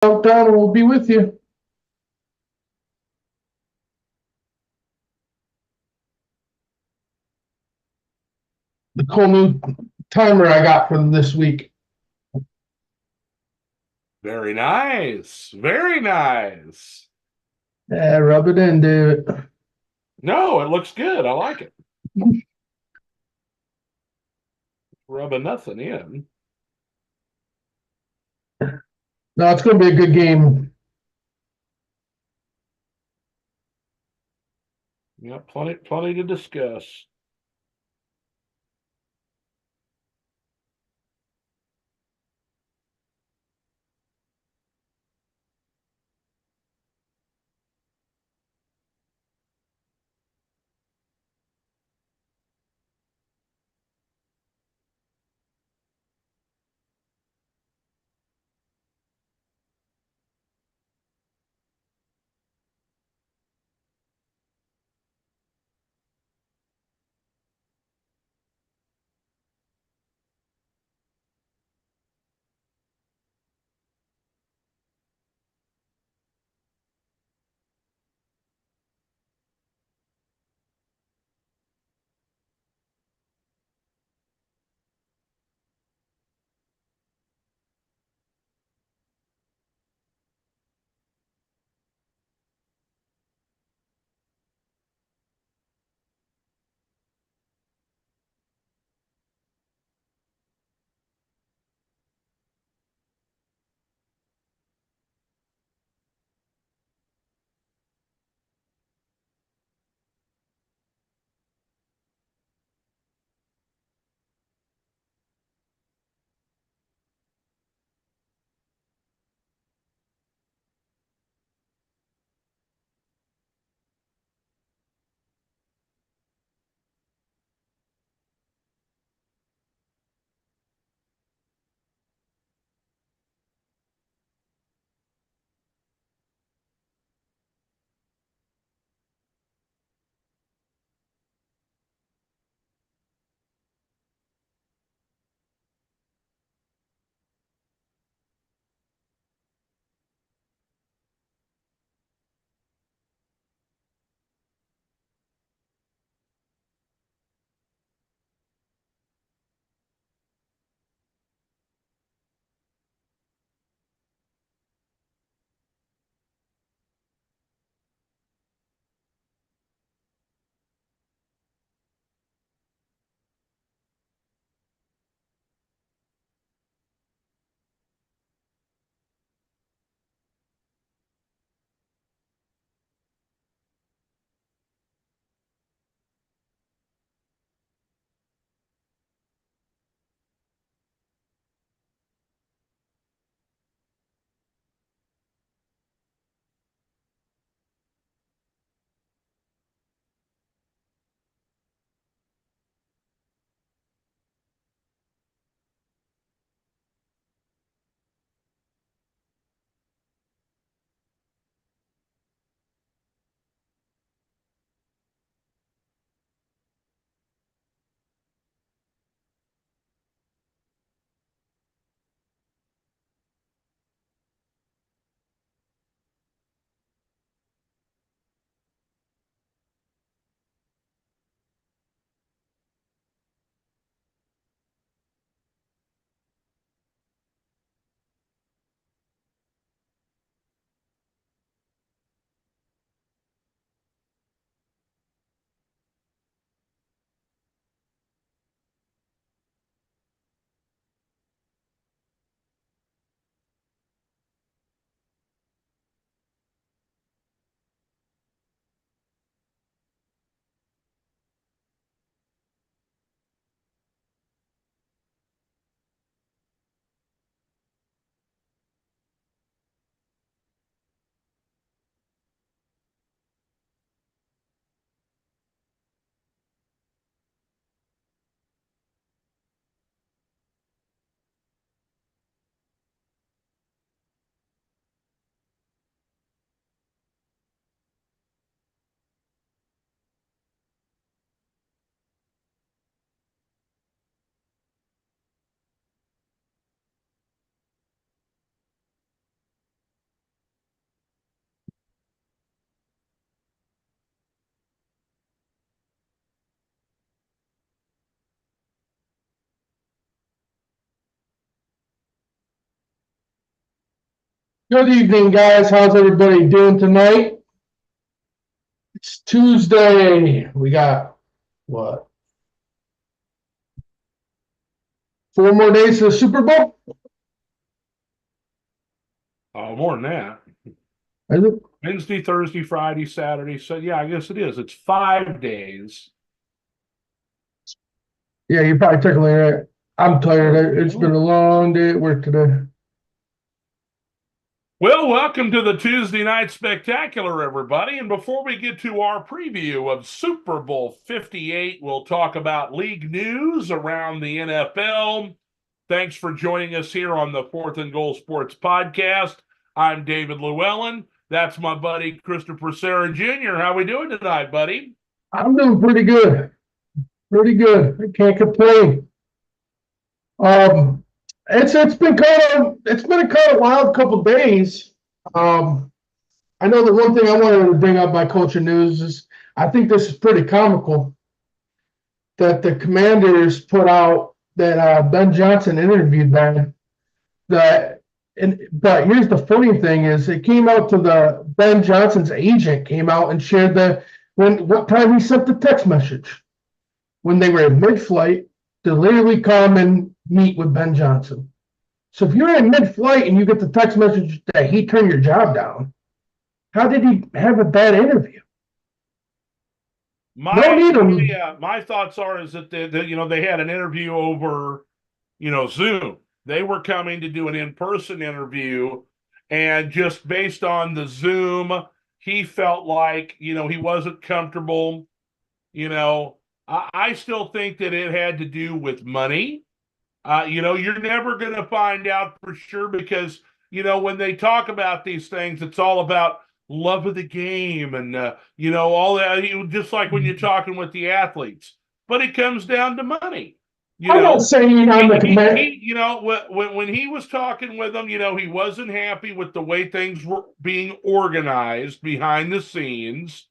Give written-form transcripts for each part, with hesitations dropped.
Countdown will be with you. The cool new timer I got for this week. Very nice. Very nice. Yeah, rub it in, dude. No, it looks good. I like it. Rubbing nothing in. No, it's going to be a good game. Yeah, plenty to discuss. Good evening, guys. How's everybody doing tonight? It's Tuesday. We got what? 4 more days to the Super Bowl? Oh, more than that. Is it? Wednesday, Thursday, Friday, Saturday. So yeah, I guess it is. It's 5 days. Yeah, you're probably technically right. I'm tired. It's been a long day at work today. Well, welcome to the Tuesday Night Spectacular, everybody. And before we get to our preview of Super Bowl 58, we'll talk about league news around the NFL. Thanks for joining us here on the Fourth and Goal Sports Podcast. I'm David Llewellyn. That's my buddy Christopher Serra Jr. How we doing tonight, buddy? I'm doing pretty good. Pretty good. I can't complain. It's been a kind of wild couple days. I know the one thing I wanted to bring up by culture news is I think this is pretty comical that the Commanders put out that Ben Johnson interviewed them. But here's the funny thing is it came out to the Ben Johnson's agent came out and shared what time he sent the text message when they were in mid-flight to literally come and meet with Ben Johnson. So if you're in mid-flight and you get the text message that he turned your job down, how did he have a bad interview? My thoughts are is that they had an interview over Zoom. They were coming to do an in-person interview, and just based on the Zoom, he felt like he wasn't comfortable. I still think that it had to do with money. You're never going to find out for sure because when they talk about these things, it's all about love of the game and all that. Just like when you're talking with the athletes, but it comes down to money. I'm not saying I'm the commander. When he was talking with them, he wasn't happy with the way things were being organized behind the scenes.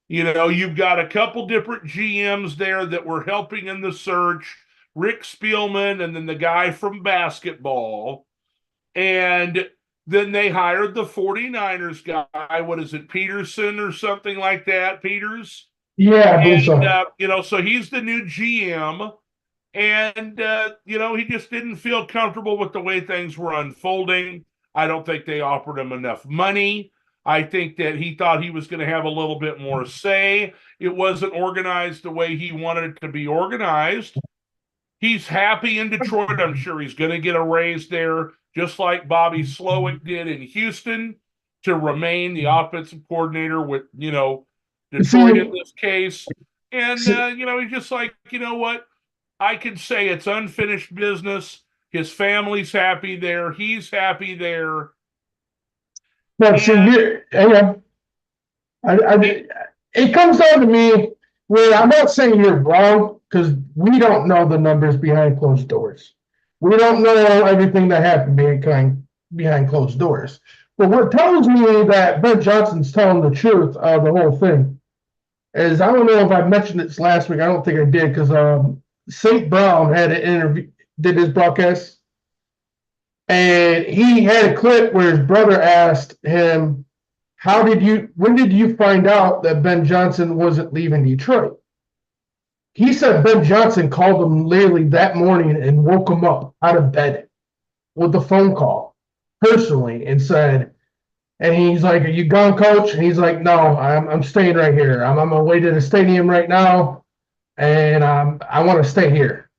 You've got a couple different GMs there that were helping in the search, Rick Spielman and then the guy from basketball. And then they hired the 49ers guy. What is it, Peterson or something like that? Peters? Yeah, I believe so. So he's the new GM. And, he just didn't feel comfortable with the way things were unfolding. I don't think they offered him enough money. I think that he thought he was going to have a little bit more say. It wasn't organized the way he wanted it to be organized. He's happy in Detroit. I'm sure he's going to get a raise there, just like Bobby Slowick did in Houston, to remain the offensive coordinator with, Detroit in this case. And, he's just like, you know what? I can say it's unfinished business. His family's happy there. He's happy there. But it comes down to me where I'm not saying you're wrong because we don't know the numbers behind closed doors. We don't know everything that happened behind closed doors. But what tells me that Ben Johnson's telling the truth of the whole thing is I don't know if I mentioned this last week. I don't think I did because St. Brown had an interview, did his broadcast. And he had a clip where his brother asked him, when did you find out that Ben Johnson wasn't leaving Detroit? He said Ben Johnson called him literally that morning and woke him up out of bed with a phone call personally and said, and he's like, "Are you gone, coach?" And he's like, "No, I'm staying right here. I'm on my way to the stadium right now, and I want to stay here.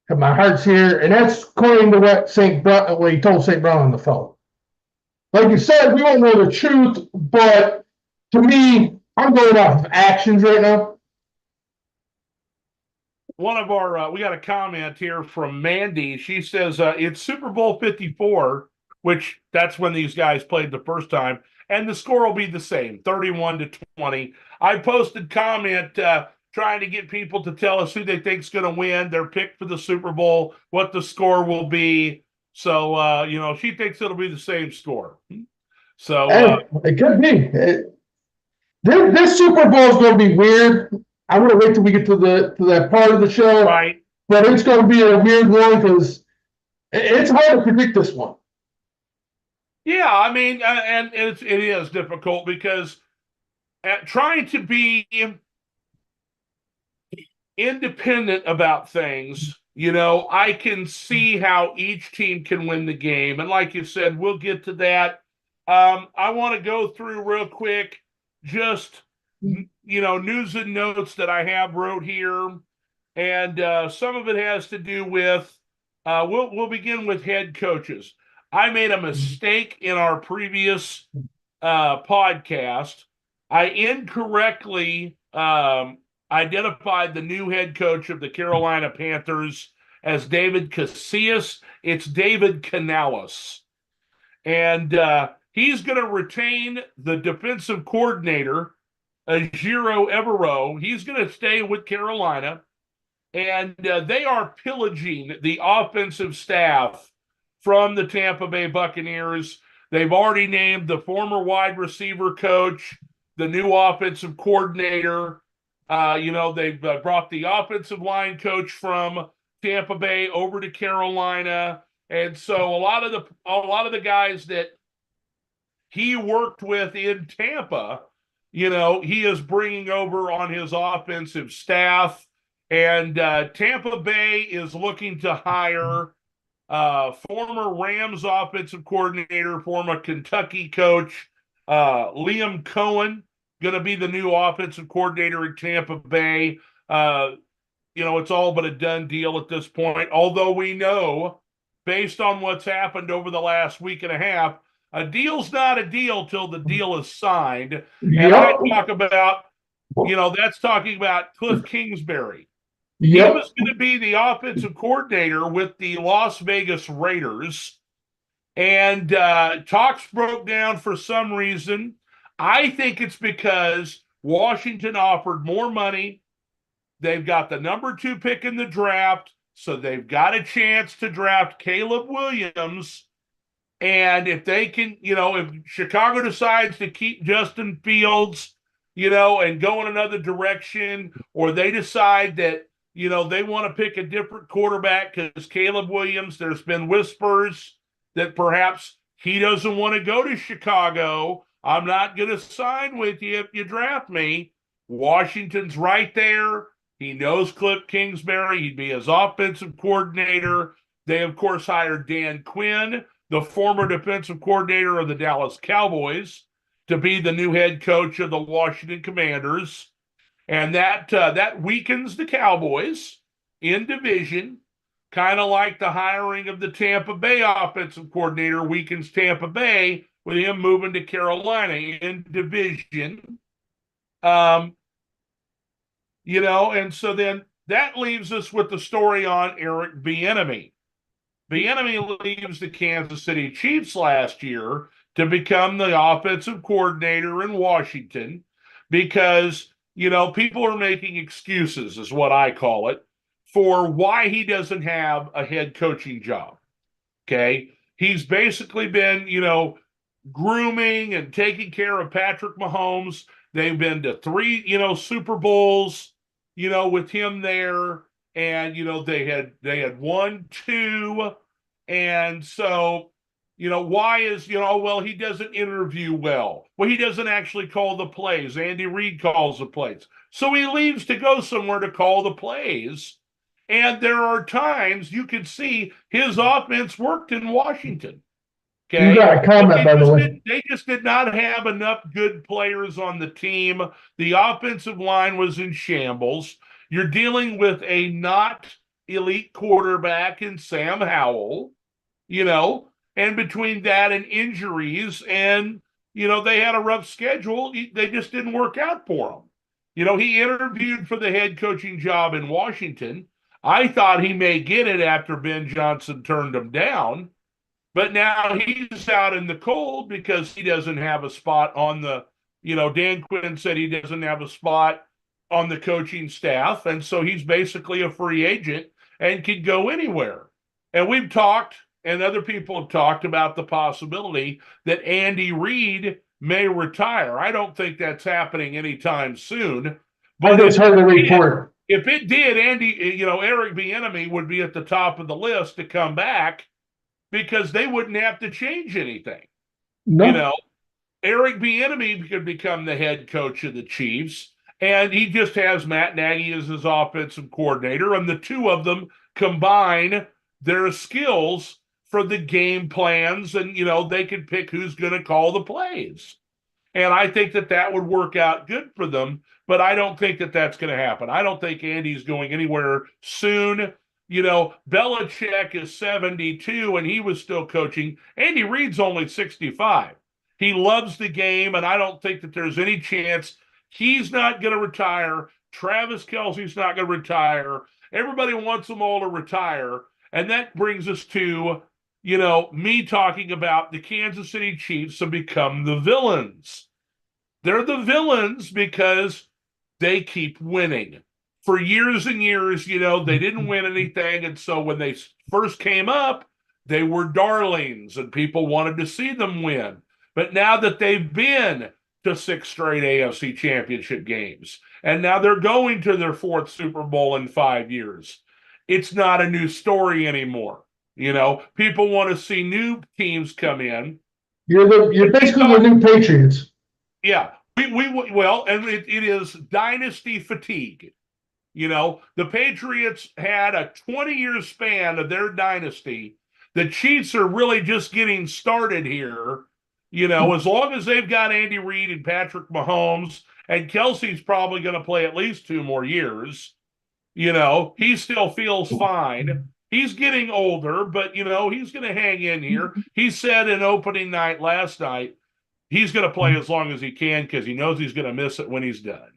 My heart's here," and that's according to what he told St. Brown on the phone. Like you said, we don't know the truth, but to me, I'm going off of actions right now. We got a comment here from Mandy. She says, it's Super Bowl 54, which that's when these guys played the first time, and the score will be the same, 31-20. I posted comment trying to get people to tell us who they think's going to win, their pick for the Super Bowl, what the score will be. So, she thinks it'll be the same score. So it could be. This Super Bowl is going to be weird. I'm going to wait till we get to that part of the show. Right. But it's going to be a weird one because it's hard to predict this one. Yeah, I mean, and it is difficult because trying to be independent about things, I can see how each team can win the game. And like you said, we'll get to that. I want to go through real quick just, news and notes that I have wrote here. And some of it has to do with, we'll begin with head coaches. I made a mistake in our previous podcast. I incorrectly identified the new head coach of the Carolina Panthers as David Casillas. It's David Canales. And he's going to retain the defensive coordinator, Ejiro Evero. He's going to stay with Carolina. And they are pillaging the offensive staff from the Tampa Bay Buccaneers. They've already named the former wide receiver coach, the new offensive coordinator. They've brought the offensive line coach from Tampa Bay over to Carolina, and so a lot of the guys that he worked with in Tampa, he is bringing over on his offensive staff. And Tampa Bay is looking to hire former Rams offensive coordinator, former Kentucky coach, Liam Cohen, going to be the new offensive coordinator in Tampa Bay. It's all but a done deal at this point, although we know, based on what's happened over the last week and a half, a deal's not a deal till the deal is signed. And I Yep. talk about, that's talking about Cliff Kingsbury. He Yep. was going to be the offensive coordinator with the Las Vegas Raiders. And talks broke down for some reason. I think it's because Washington offered more money. They've got the number 2 pick in the draft, so they've got a chance to draft Caleb Williams. And if they can, if Chicago decides to keep Justin Fields, and go in another direction, or they decide that, they want to pick a different quarterback because Caleb Williams, there's been whispers that perhaps he doesn't want to go to Chicago. I'm not going to sign with you if you draft me. Washington's right there. He knows Cliff Kingsbury. He'd be his offensive coordinator. They, of course, hired Dan Quinn, the former defensive coordinator of the Dallas Cowboys, to be the new head coach of the Washington Commanders. And that weakens the Cowboys in division, kind of like the hiring of the Tampa Bay offensive coordinator weakens Tampa Bay with him moving to Carolina in division. And so then that leaves us with the story on Eric Bieniemy. Bieniemy leaves the Kansas City Chiefs last year to become the offensive coordinator in Washington because, people are making excuses, is what I call it, for why he doesn't have a head coaching job. Okay. He's basically been, grooming and taking care of Patrick Mahomes. They've been to 3, Super Bowls, with him there. And, they had 1, 2. And so, why is, well, he doesn't interview well. Well, he doesn't actually call the plays. Andy Reid calls the plays. So he leaves to go somewhere to call the plays. And there are times you can see his offense worked in Washington. Okay. You got a comment, by the way. They just did not have enough good players on the team. The offensive line was in shambles. You're dealing with a not elite quarterback in Sam Howell, and between that and injuries, and, they had a rough schedule. They just didn't work out for him. He interviewed for the head coaching job in Washington. I thought he may get it after Ben Johnson turned him down. But now he's out in the cold because he doesn't have a spot on the, Dan Quinn said he doesn't have a spot on the coaching staff. And so he's basically a free agent and could go anywhere. And we've talked, and other people have talked about the possibility that Andy Reid may retire. I don't think that's happening anytime soon. But I just heard the report. If it did, Eric Bieniemy would be at the top of the list to come back, because they wouldn't have to change anything. You No. know, Eric Bieniemy could become the head coach of the Chiefs, and he just has Matt Nagy as his offensive coordinator, and the two of them combine their skills for the game plans, and they can pick who's going to call the plays. And I think that that would work out good for them, but I don't think that that's going to happen. I don't think Andy's going anywhere soon. Belichick is 72 and he was still coaching. Andy Reid's only 65. He loves the game, and I don't think that there's any chance he's not going to retire. Travis Kelce's not going to retire. Everybody wants them all to retire. And that brings us to, me talking about the Kansas City Chiefs have become the villains. They're the villains because they keep winning. For years and years, they didn't win anything. And so when they first came up, they were darlings and people wanted to see them win. But now that they've been to 6 straight AFC championship games, and now they're going to their 4th Super Bowl in 5 years, it's not a new story anymore. People want to see new teams come in. You're basically the new Patriots. Yeah, and it is dynasty fatigue. The Patriots had a 20-year span of their dynasty. The Chiefs are really just getting started here. As long as they've got Andy Reid and Patrick Mahomes, and Kelsey's probably going to play at least 2 more years. He still feels fine. He's getting older, but, he's going to hang in here. He said in opening night last night, he's going to play as long as he can because he knows he's going to miss it when he's done.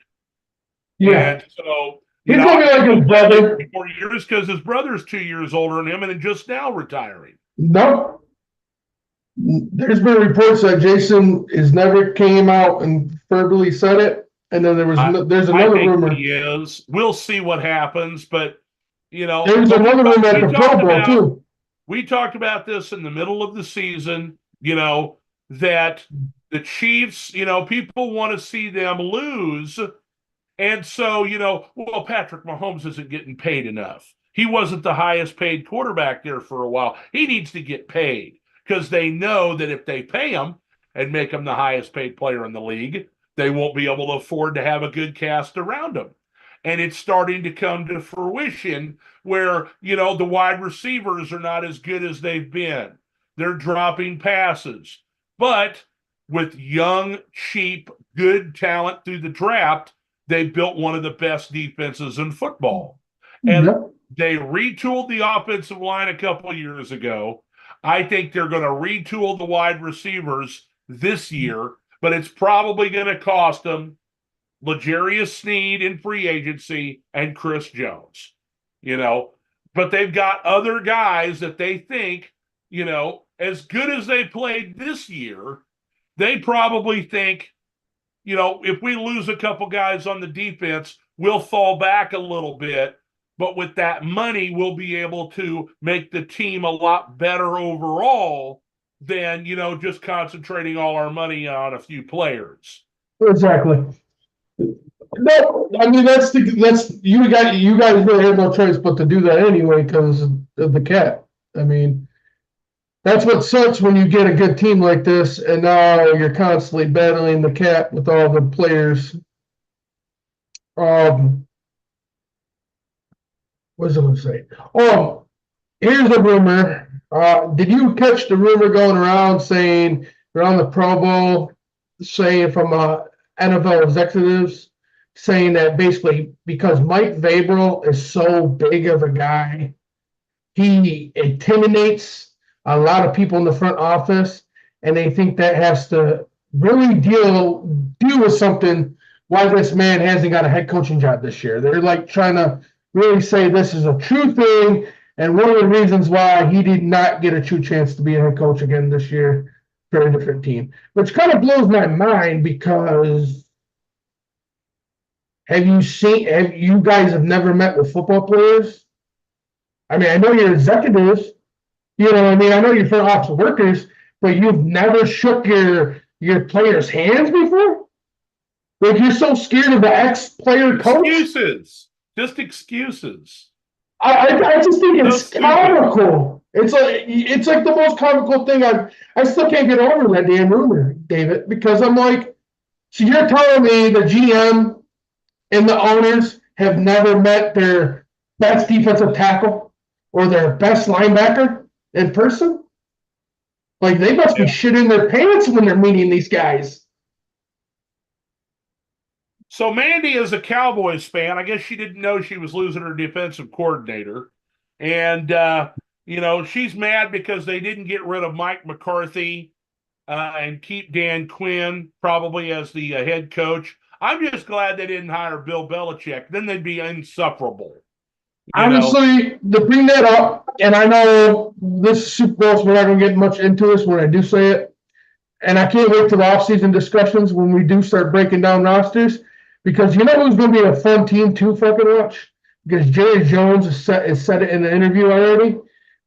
Yeah. And so, he's going to be like his brother. 4 years because his brother's 2 years older than him and just now retiring. Nope. There's been reports that Jason has never came out and verbally said it. And then there's another rumor. He is. We'll see what happens, but there's another rumor at the Pro Bowl too. We talked about this in the middle of the season. That the Chiefs, people want to see them lose, and so Patrick Mahomes isn't getting paid enough. He wasn't the highest paid quarterback there for a while. He needs to get paid because they know that if they pay him and make him the highest paid player in the league, they won't be able to afford to have a good cast around him. And it's starting to come to fruition where, the wide receivers are not as good as they've been. They're dropping passes. But with young, cheap, good talent through the draft, they built one of the best defenses in football. And they retooled the offensive line a couple of years ago. I think they're going to retool the wide receivers this year, but it's probably going to cost them L'Jarius Sneed in free agency and Chris Jones. But they've got other guys that they think, as good as they played this year, they probably think, if we lose a couple guys on the defense, we'll fall back a little bit. But with that money, we'll be able to make the team a lot better overall than, just concentrating all our money on a few players. Exactly. No, I mean that's you guys really have no choice but to do that anyway because of the cap. I mean, that's what sucks when you get a good team like this, and now you're constantly battling the cap with all the players. What was I going to say? Oh, here's a rumor. Did you catch the rumor going around saying around the Pro Bowl, saying from NFL executives, saying that basically because Mike Vrabel is so big of a guy, he intimidates a lot of people in the front office, and they think that has to really deal with something why this man hasn't got a head coaching job this year. They're like trying to really say this is a true thing, and one of the reasons why he did not get a true chance to be a head coach again this year for a different team, which kind of blows my mind because have you guys have never met with football players? I mean, I know you're executives, I know you're front office workers, but you've never shook your players' hands before? Like you're so scared of the ex-player coach? Excuses. Just excuses. I just think So it's stupid. comical. It's like the most comical thing I still can't get over that damn rumor, David, because I'm like, so you're telling me the GM and the owners have never met their best defensive tackle or their best linebacker in person? Like they must be Yeah. shitting their pants when they're meeting these guys. So Mandy is a Cowboys fan. I guess she didn't know she was losing her defensive coordinator. And, she's mad because they didn't get rid of Mike McCarthy and keep Dan Quinn probably as the head coach. I'm just glad they didn't hire Bill Belichick. Then they'd be insufferable, you know. Honestly, to bring that up, and I know this Super Bowl, so we're not going to get much into this when I do say it, and I can't wait till the offseason discussions when we do start breaking down rosters, because you know who's going to be a fun team to fucking watch? Because Jerry Jones has said it in the interview already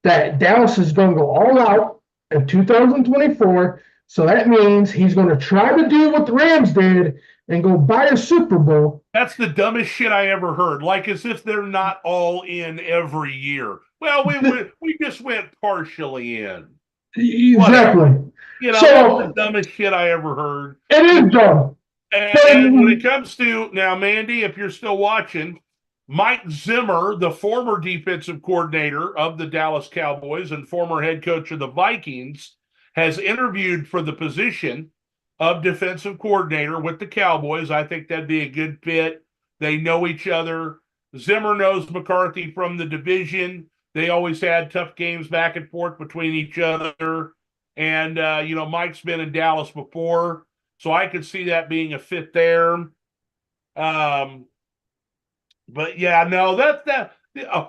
that Dallas is going to go all out in 2024. So that means he's going to try to do what the Rams did and go buy a Super Bowl. That's the dumbest shit I ever heard. Like as if they're not all in every year. Well, we just went partially in. Whatever. Exactly. That's the So dumbest shit I ever heard. it You is dumb. And when it But comes to now, Mandy, if you're still watching, Mike Zimmer, the former defensive coordinator of the Dallas Cowboys and former head coach of the Vikings, has interviewed for the position of defensive coordinator with the Cowboys. I think that'd be a good fit. They know each other. Zimmer knows McCarthy from the division. They always had tough games back and forth between each other. And, Mike's been in Dallas before. So I could see that being a fit there. But yeah, no, that's that.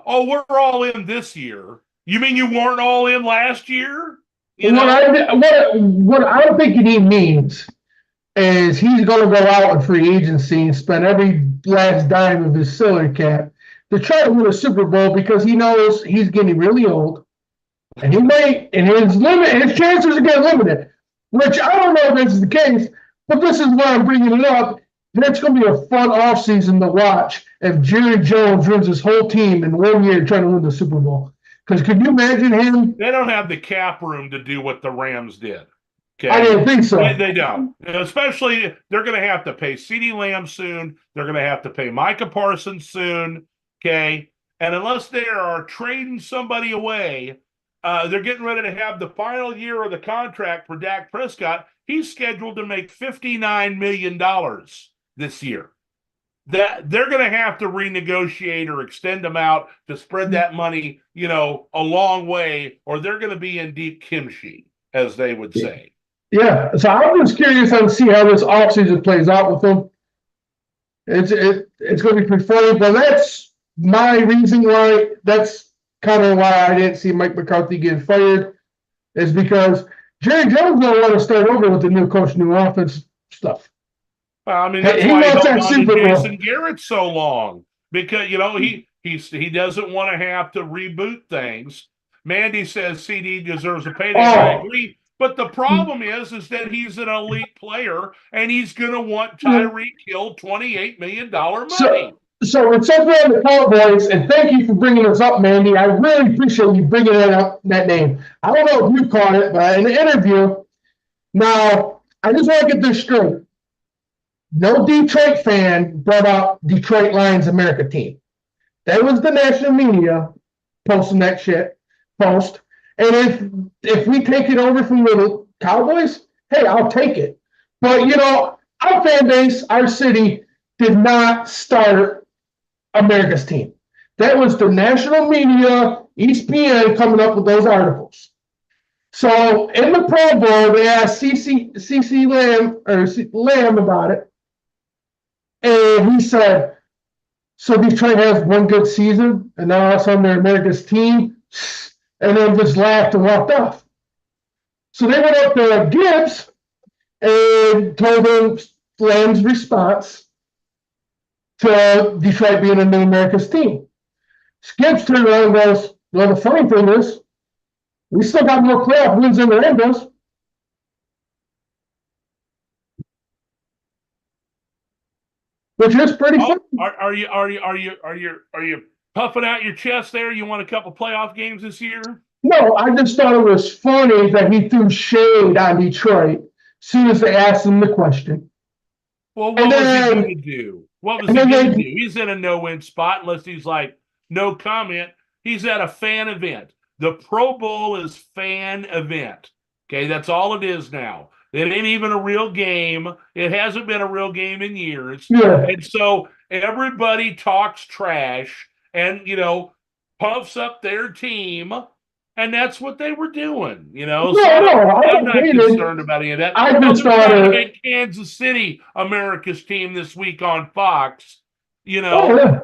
Oh, we're all in this year. You mean you weren't all in last year? You what know? what I'm thinking he means is he's going to go out in free agency and spend every last dime of his salary cap to try to win a Super Bowl because he knows he's getting really old and he may and his chances are getting limited. Which I don't know if this is the case, but this is why I'm bringing it up. That's going to be a fun offseason to watch if Jerry Jones runs his whole team in 1 year trying to win the Super Bowl. Because could you imagine him? They don't have the cap room to do what the Rams did. I Okay. didn't think They, so. they don't. Especially, they're going to have to pay CeeDee Lamb soon. They're going to have to pay Micah Parsons soon. Okay. And unless they are trading somebody away, they're getting ready to have the final year of the contract for Dak Prescott. He's scheduled to make $59 million this year. That they're going to have to renegotiate or extend them out to spread that money, a long way, or they're going to be in deep kimchi, as they would say. Yeah, so I'm just curious to see how this offseason plays out with them. It's going to be pretty funny, but that's my reason why. That's kind of why I didn't see Mike McCarthy getting fired, is because Jerry Jones don't want to start over with the new coach, new offense stuff. I mean, that's He why he wants held that on to Super Jason Bowl. Garrett so long because he doesn't want to have to reboot things. Mandy says CD deserves a payday, and I Oh, agree. But the problem is that he's an elite player, and he's going to want Tyreek Hill $28 million so money. so it's up there on the Cowboys, and thank you for bringing this up, Mandy. I really appreciate you bringing that name. I don't know if you caught it, but in the interview, now I just want to get this straight. No Detroit fan brought up Detroit Lions America team. That was the national media posting that shit post. And if we take it over from the Cowboys, hey, I'll take it. But our fan base, our city, did not start America's team. That was the national media, ESPN, coming up with those articles. So in the Pro Bowl, they asked CC Lamb or Lamb about it, and he said, "So Detroit has one good season, and now all of a sudden they're America's team," and then just laughed and walked off. So they went up to Gibbs and told him Lamb's response to Detroit being a new America's team. Gibbs turned around and goes, "Well, the funny thing is, we still got more playoff wins than the Rams does." Which is pretty Oh, funny. are you puffing out your chest there? You want a couple playoff games this year? No, I just thought it was funny that he threw shade on Detroit as soon as they asked him the question. Well, And what was he going to then, do? What was and he then going to they, do? He's in a no-win spot unless he's like, no comment. He's at a fan event. The Pro Bowl is fan event. Okay, that's all it is now. It ain't even a real game. It hasn't been a real game in years. yeah. And so everybody talks trash and, puffs up their team. And that's what they were doing, So No, no, I I'm don't not hate it. concerned about any of that. I Hell, just they're thought trying to make Kansas City America's team this week on Fox, oh, yeah.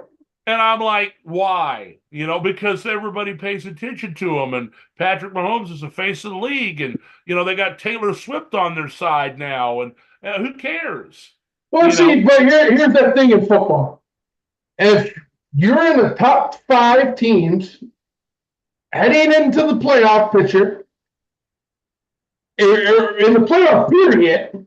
and I'm like, why? Because everybody pays attention to him, and Patrick Mahomes is the face of the league, and they got Taylor Swift on their side now, and who cares? Well, see, but here's the thing in football. If you're in the top 5 teams heading into the playoff picture, in the playoff period,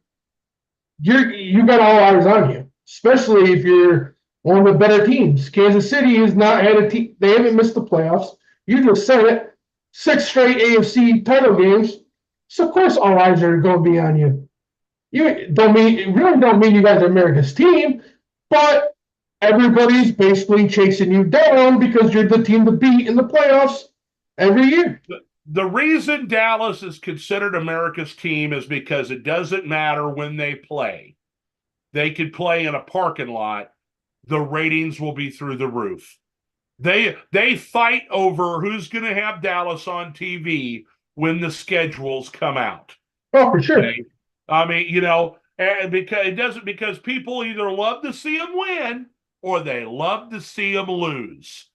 you got all eyes on you, especially if you're one of the better teams. Kansas City has not had a team; they haven't missed the playoffs. You just said it, 6 straight AFC title games. So of course, all eyes are going to be on you. It really don't mean you guys are America's team, but everybody's basically chasing you down because you're the team to beat in the playoffs every year. The reason Dallas is considered America's team is because it doesn't matter when they play. They could play in a parking lot. The ratings will be through the roof. They fight over who's going to have Dallas on TV when the schedules come out. Oh, for sure. Okay? I mean, and because people either love to see them win or they love to see them lose.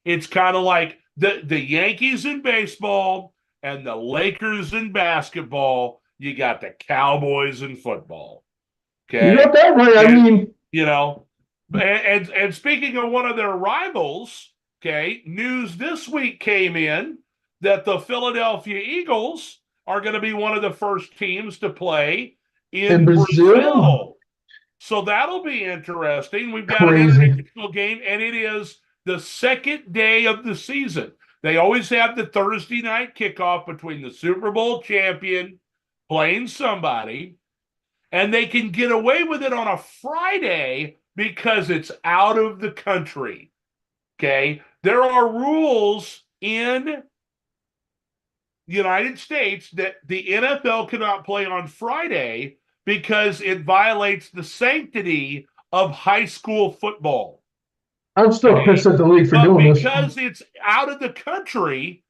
It's kind of like the Yankees in baseball and the Lakers in basketball. You got the Cowboys in football. Okay, you got that right. I mean, and speaking of one of their rivals, okay, news this week came in that the Philadelphia Eagles are going to be one of the first teams to play in Brazil. So that'll be interesting. We've got an international game, and it is the second day of the season. They always have the Thursday night kickoff between the Super Bowl champion playing somebody, and they can get away with it on a Friday because it's out of the country. Okay? There are rules in the United States that the NFL cannot play on Friday because it violates the sanctity of high school football. I'm still pissed at the league for doing this. Because it's out of the country,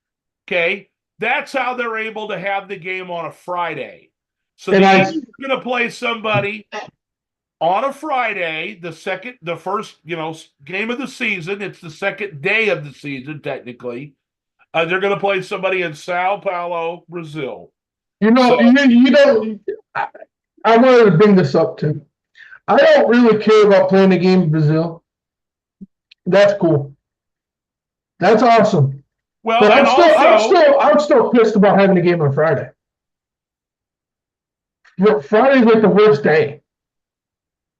okay, that's how they're able to have the game on a Friday. So they're going to play somebody on a Friday, the first, game of the season. It's the second day of the season, technically. They're going to play somebody in Sao Paulo, Brazil. I wanted to bring this up too. I don't really care about playing a game in Brazil. That's cool. That's awesome. Well, but I'm still pissed about having a game on Friday. Friday's like the worst day.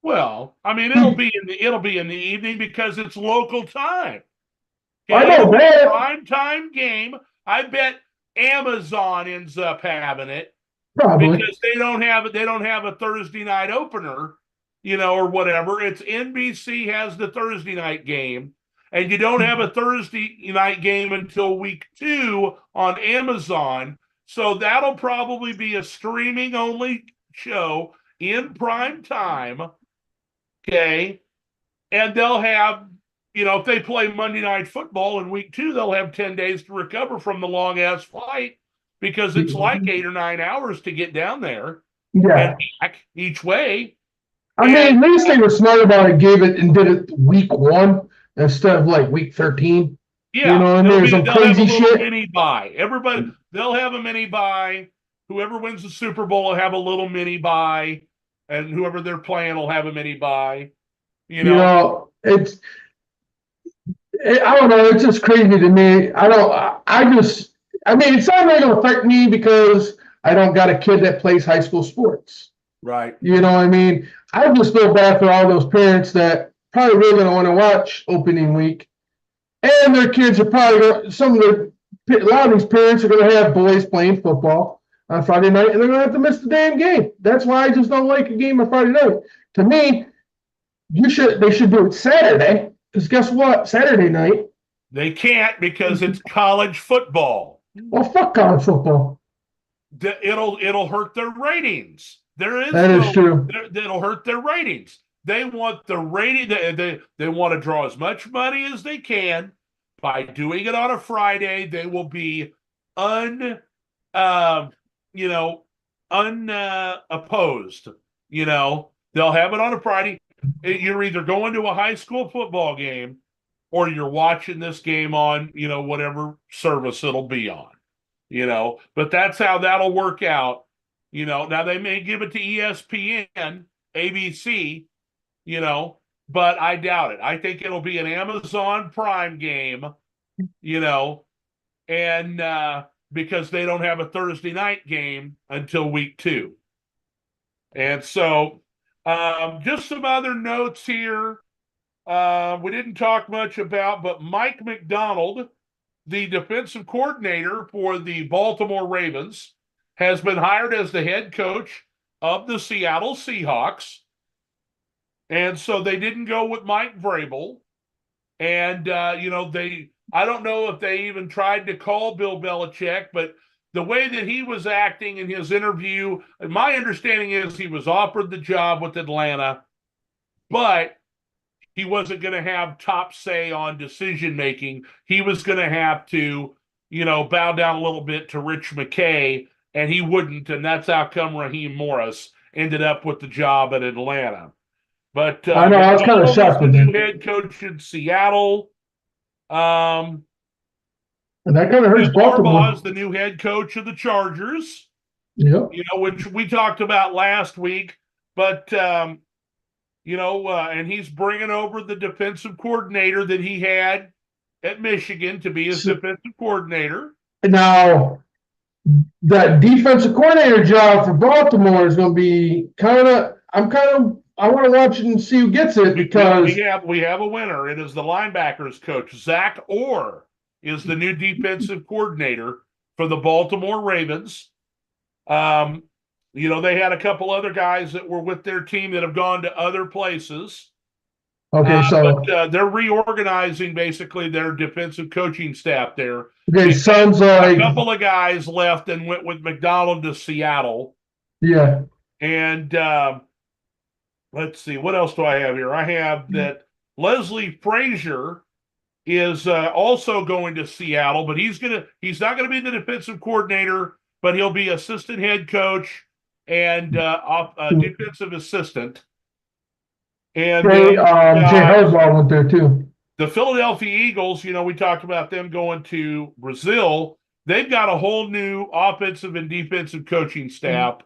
Well, I mean, it'll be in the evening because it's local time. Okay? I know that. Prime time game. I bet Amazon ends up having it. Probably. Because they don't have a Thursday night opener, or whatever. It's NBC has the Thursday night game, and you don't have a Thursday night game until week 2 on Amazon. So that'll probably be a streaming only show in prime time. Okay. And they'll have, if they play Monday Night Football in week 2, they'll have 10 days to recover from the long ass flight. Because it's like 8 or 9 hours to get down there and back each way. I mean, at least they were smart about it, gave it and did it week 1 instead of like week 13. Yeah, there's some crazy shit. Mini bye. They'll have a mini bye. Whoever wins the Super Bowl will have a little mini bye, and whoever they're playing will have a mini bye. I don't know. It's just crazy to me. It's not really going to affect me because I don't got a kid that plays high school sports. Right. I just feel bad for all those parents that probably really don't want to watch opening week And their kids are probably a lot of these parents are going to have boys playing football on Friday night, and they're going to have to miss the damn game. That's why I just don't like a game on Friday night. To me, they should do it Saturday, because guess what? Saturday night. They can't because it's college football. Well, fuck college football. It'll hurt their ratings. That is true. It'll hurt their ratings. They want the rating. They want to draw as much money as they can by doing it on a Friday. They will be unopposed. They'll have it on a Friday. You're either going to a high school football game or you're watching this game on, whatever service it'll be on, but that's how that'll work out. Now they may give it to ESPN, ABC, but I doubt it. I think it'll be an Amazon Prime game, and because they don't have a Thursday night game until week 2. And so just some other notes here. We didn't talk much about, but Mike McDonald, the defensive coordinator for the Baltimore Ravens, has been hired as the head coach of the Seattle Seahawks. And so they didn't go with Mike Vrabel. And, I don't know if they even tried to call Bill Belichick, but the way that he was acting in his interview, my understanding is he was offered the job with Atlanta, but he wasn't going to have top say on decision making. He was going to have to, bow down a little bit to Rich McKay, and he wouldn't. And that's how come Raheem Morris ended up with the job at Atlanta. But I know, I was kind of shocked with the new head coach in Seattle. And that kind of hurts Baltimore. Harbaugh's the new head coach of the Chargers. Yep. Which we talked about last week. But and he's bringing over the defensive coordinator that he had at Michigan to be his defensive coordinator. Now, that defensive coordinator job for Baltimore is going to be I want to watch it and see who gets it, because we have a winner. It is the linebackers coach. Zach Orr is the new defensive coordinator for the Baltimore Ravens. They had a couple other guys that were with their team that have gone to other places. Okay, but they're reorganizing basically their defensive coaching staff there. Okay, sounds like a couple of guys left and went with McDonald to Seattle. Yeah. And let's see, what else do I have here? I have that Leslie Frazier is also going to Seattle, but he's not going to be the defensive coordinator, but he'll be assistant head coach and defensive assistant. And Jay Harbaugh went there too. The Philadelphia Eagles, we talked about them going to Brazil. They've got a whole new offensive and defensive coaching staff.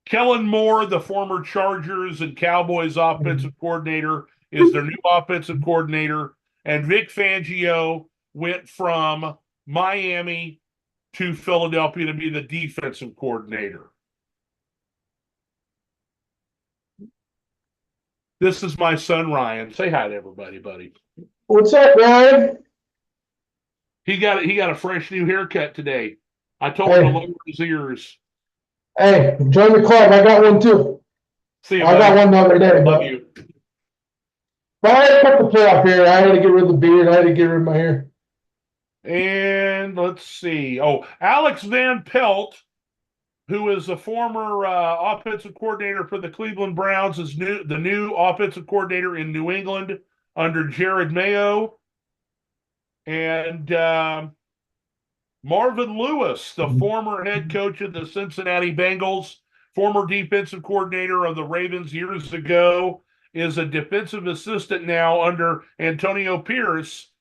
Kellen Moore, the former Chargers and Cowboys offensive coordinator, is their new offensive coordinator. And Vic Fangio went from Miami to Philadelphia to be the defensive coordinator. This is my son, Ryan. Say hi to everybody, buddy. What's up, Ryan? He got a fresh new haircut today. I told him to lower his ears. Hey, join the club. I got one too. See you, I got one the other day. Love you. But I had to cut the play off here. I had to get rid of the beard. I had to get rid of my hair. And let's see. Oh, Alex Van Pelt, who is a former offensive coordinator for the Cleveland Browns, is the new offensive coordinator in New England under Jared Mayo. And Marvin Lewis, the former head coach of the Cincinnati Bengals, former defensive coordinator of the Ravens years ago, is a defensive assistant now under Antonio Pierce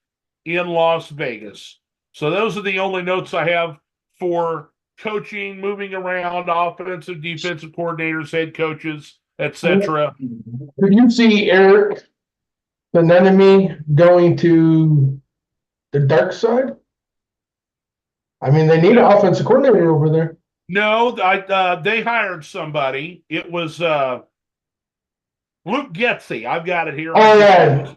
in Las Vegas. So those are the only notes I have for coaching, moving around, offensive, defensive coordinators, head coaches, etc. Did you see Eric Bieniemy going to the dark side? I mean, they need an offensive coordinator over there. No, they hired somebody. It was Luke Getsy. I've got it here. Oh, yeah.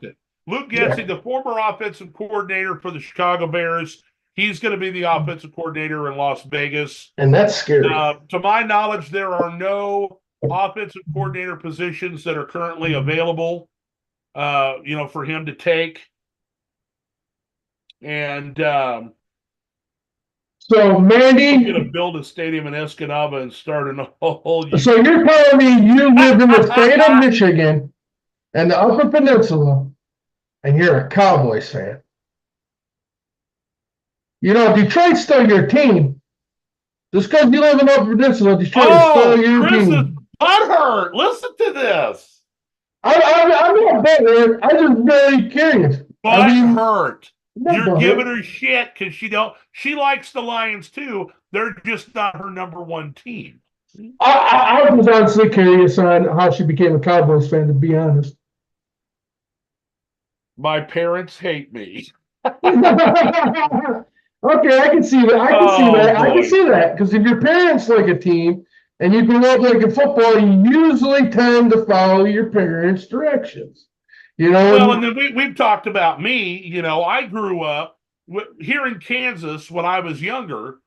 Luke Luke Getsy, the former offensive coordinator for the Chicago Bears, he's going to be the offensive coordinator in Las Vegas. And that's scary. To my knowledge, there are no offensive coordinator positions that are currently available, for him to take. And so, Mandy, I'm going to build a stadium in Escanaba and start a whole. So you're telling me you live in the state of Michigan and the Upper Peninsula, and you're a Cowboys fan? You know, Detroit's still your team. Just because you live in the Upper Peninsula, Detroit is still your Chris team. is butthurt. Listen to this. I'm not butthurt. I'm just very curious. Butthurt. You're butthurt. giving her shit because she likes the Lions too. They're just not her number one team. I was honestly curious on how she became a Cowboys fan, to be honest. My parents hate me. Okay, I can see that. I can see that. Because if your parents like a team and you grew up like a football, you usually tend to follow your parents' directions. Well, and then we've talked about me. I grew up here in Kansas when I was younger.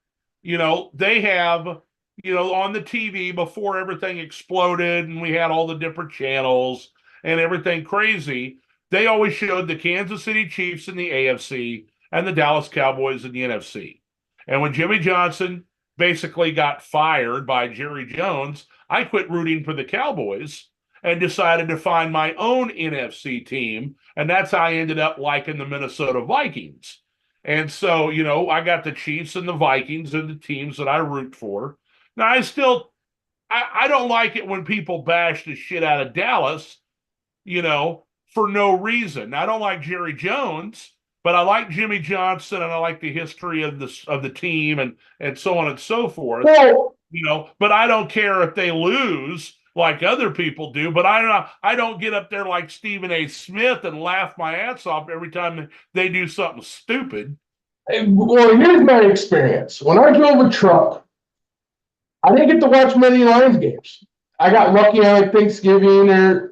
They have, on the TV before everything exploded and we had all the different channels and everything crazy, they always showed the Kansas City Chiefs in the AFC and the Dallas Cowboys in the NFC. And when Jimmy Johnson basically got fired by Jerry Jones, I quit rooting for the Cowboys and decided to find my own NFC team. And that's how I ended up liking the Minnesota Vikings. And so, I got the Chiefs and the Vikings and the teams that I root for. Now, I don't like it when people bash the shit out of Dallas, for no reason. I don't like Jerry Jones, but I like Jimmy Johnson and I like the history of the team and so on and so forth. Well, but I don't care if they lose like other people do. But I don't get up there like Stephen A. Smith and laugh my ass off every time they do something stupid. Well, here's my experience. When I drove a truck, I didn't get to watch many Lions games. I got lucky on like Thanksgiving or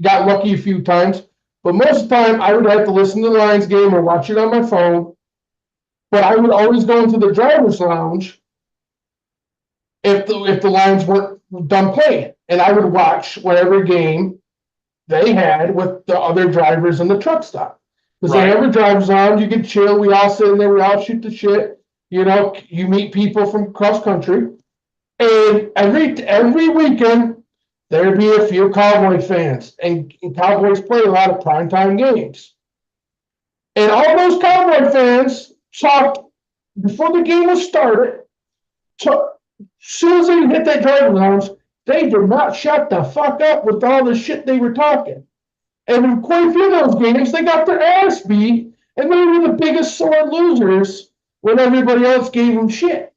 got lucky a few times. But most of the time, I would have to listen to the Lions game or watch it on my phone. But I would always go into the driver's lounge if the Lions weren't done playing. And I would watch whatever game they had with the other drivers in the truck stop. Because they have a driver's lounge, you can chill. We all sit in there, we all shoot the shit. You meet people from cross country. And every weekend, there'd be a few Cowboy fans, and Cowboys play a lot of primetime games. And all those Cowboy fans talked before the game was started. As soon as they hit that driving lounge, they did not shut the fuck up with all the shit they were talking. And in quite a few of those games, they got their ass beat, and they were the biggest sore losers when everybody else gave them shit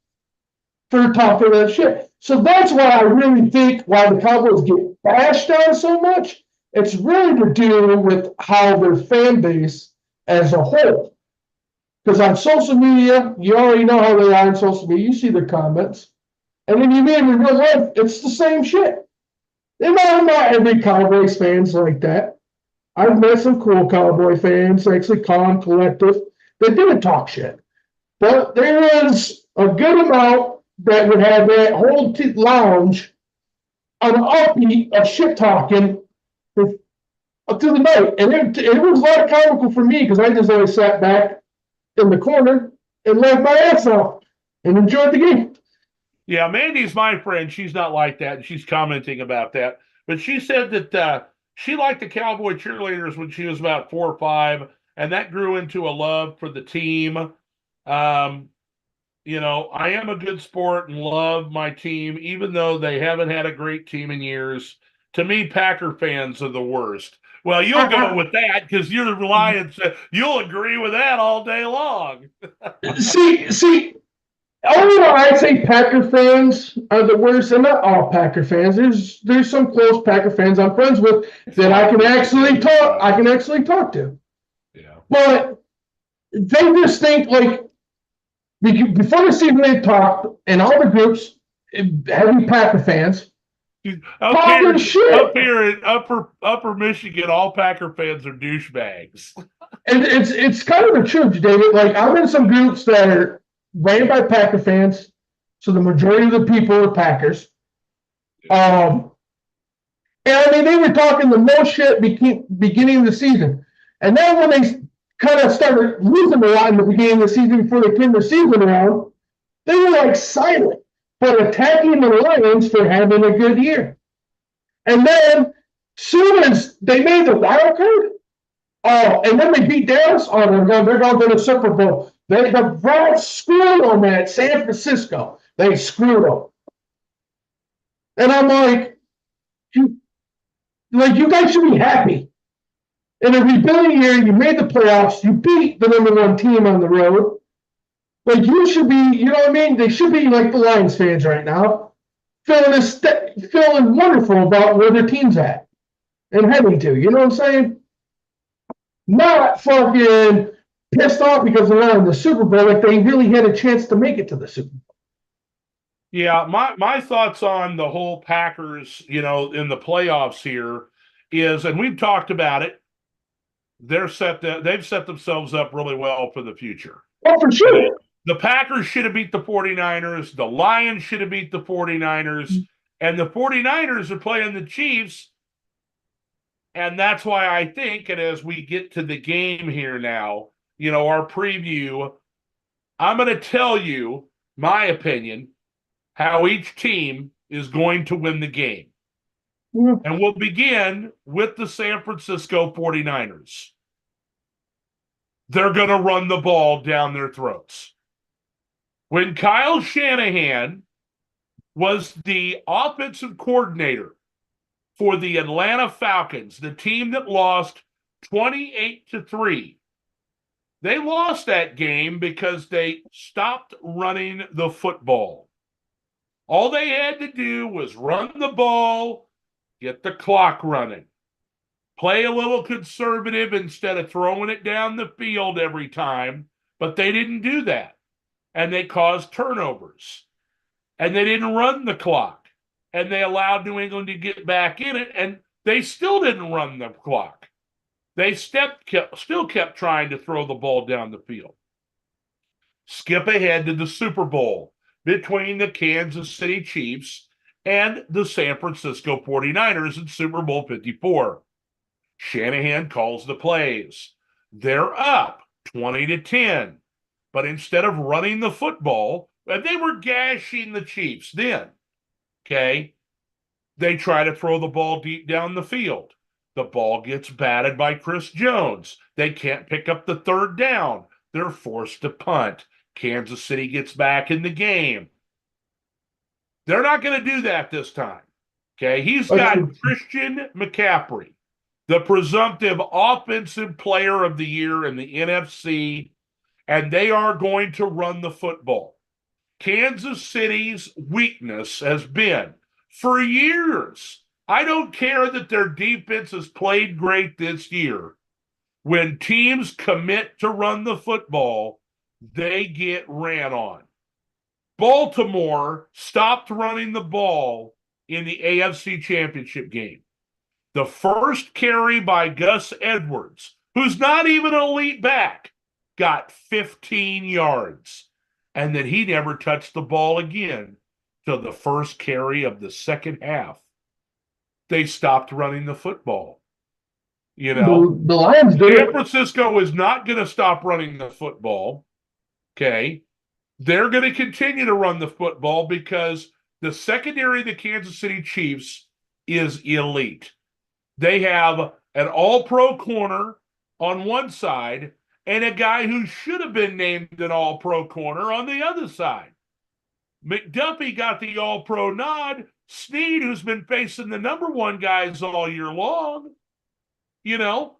for talking that shit. So that's why I really think why the Cowboys get bashed on so much. It's really to do with how their fan base as a whole. Because on social media, you already know how they are on social media. You see the comments. And then you meet them in real life, it's the same shit. And not every Cowboys fan's like that. I've met some cool Cowboy fans, actually calm, collective, that didn't talk shit. But there is a good amount that would have that whole lounge on an upbeat of shit talking up through the night. And it was a lot of comical for me because I just always sat back in the corner and laughed my ass off and enjoyed the game. Yeah, Mandy's my friend. She's not like that. And she's commenting about that. But she said that she liked the Cowboy cheerleaders when she was about 4 or 5. And that grew into a love for the team. I am a good sport and love my team, even though they haven't had a great team in years. To me, Packer fans are the worst. Well, you'll go with that because you're the Lions. You'll agree with that all day long. See, although I say Packer fans are the worst, and not all Packer fans. There's some close Packer fans I'm friends with that I can actually talk to. Yeah. But they just think like before the season they talked, and all the groups, heavy Packer fans, Talking Up shit. here in upper Michigan, all Packer fans are douchebags. And it's kind of the truth, David. Like I'm in some groups that are ran by Packer fans, so the majority of the people are Packers. Um, and I mean they were talking the most shit beginning of the season, and then when they kind of started losing a lot in the beginning of the season before they came the season around, they were like silent, but attacking the Lions for having a good year. And then soon as they made the wild card, oh, and then they beat Dallas. Oh, they're going to the Super Bowl. The Browns screwed them at San Francisco. They screwed them. And I'm you guys should be happy. In a rebuilding year, you made the playoffs. You beat the number one team on the road. Like you should be, you know what I mean? They should be like the Lions fans right now, feeling wonderful about where their team's at and heading to. You know what I'm saying? Not fucking pissed off because they're not in the Super Bowl if they really had a chance to make it to the Super Bowl. Yeah, my thoughts on the whole Packers, in the playoffs here is, and we've talked about it, they've set themselves up really well for the future. Oh, for sure. The Packers should have beat the 49ers, the Lions should have beat the 49ers, and the 49ers are playing the Chiefs. And that's why I think, and as we get to the game here now, our preview, I'm going to tell you my opinion, how each team is going to win the game. Yeah. And we'll begin with the San Francisco 49ers. They're going to run the ball down their throats. When Kyle Shanahan was the offensive coordinator for the Atlanta Falcons, the team that lost 28-3, they lost that game because they stopped running the football. All they had to do was run the ball, get the clock running, play a little conservative instead of throwing it down the field every time, but they didn't do that. And they caused turnovers. And they didn't run the clock. And they allowed New England to get back in it, and they still didn't run the clock. They still kept trying to throw the ball down the field. Skip ahead to the Super Bowl between the Kansas City Chiefs and the San Francisco 49ers in Super Bowl 54. Shanahan calls the plays. They're up 20-10. But instead of running the football, and they were gashing the Chiefs then, okay, they try to throw the ball deep down the field. The ball gets batted by Chris Jones. They can't pick up the third down. They're forced to punt. Kansas City gets back in the game. They're not going to do that this time. Okay, he's got Christian McCaffrey, the presumptive offensive player of the year in the NFC, and they are going to run the football. Kansas City's weakness has been, for years, I don't care that their defense has played great this year. When teams commit to run the football, they get ran on. Baltimore stopped running the ball in the AFC Championship game. The first carry by Gus Edwards, who's not even an elite back, got 15 yards. And then he never touched the ball again till the first carry of the second half. They stopped running the football. The Lions did San it. Francisco is not going to stop running the football. Okay. They're going to continue to run the football because the secondary of the Kansas City Chiefs is elite. They have an all-pro corner on one side and a guy who should have been named an all-pro corner on the other side. McDuffie got the all-pro nod. Snead, who's been facing the number one guys all year long, he got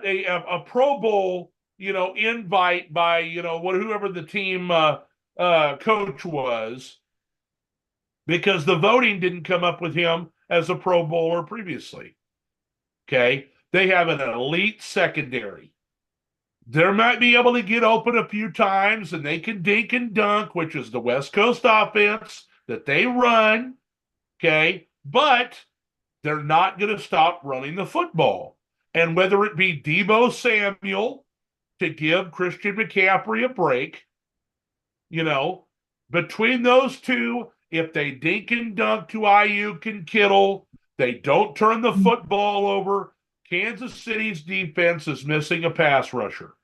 a Pro Bowl, invite by, whoever the team coach was, because the voting didn't come up with him as a Pro Bowler previously. Okay. They have an elite secondary. They might be able to get open a few times, and they can dink and dunk, which is the West Coast offense. that they run, okay, but they're not going to stop running the football. And whether it be Deebo Samuel to give Christian McCaffrey a break, between those two, if they dink and dunk to Ayuk and Kittle, they don't turn the football over. Kansas City's defense is missing a pass rusher.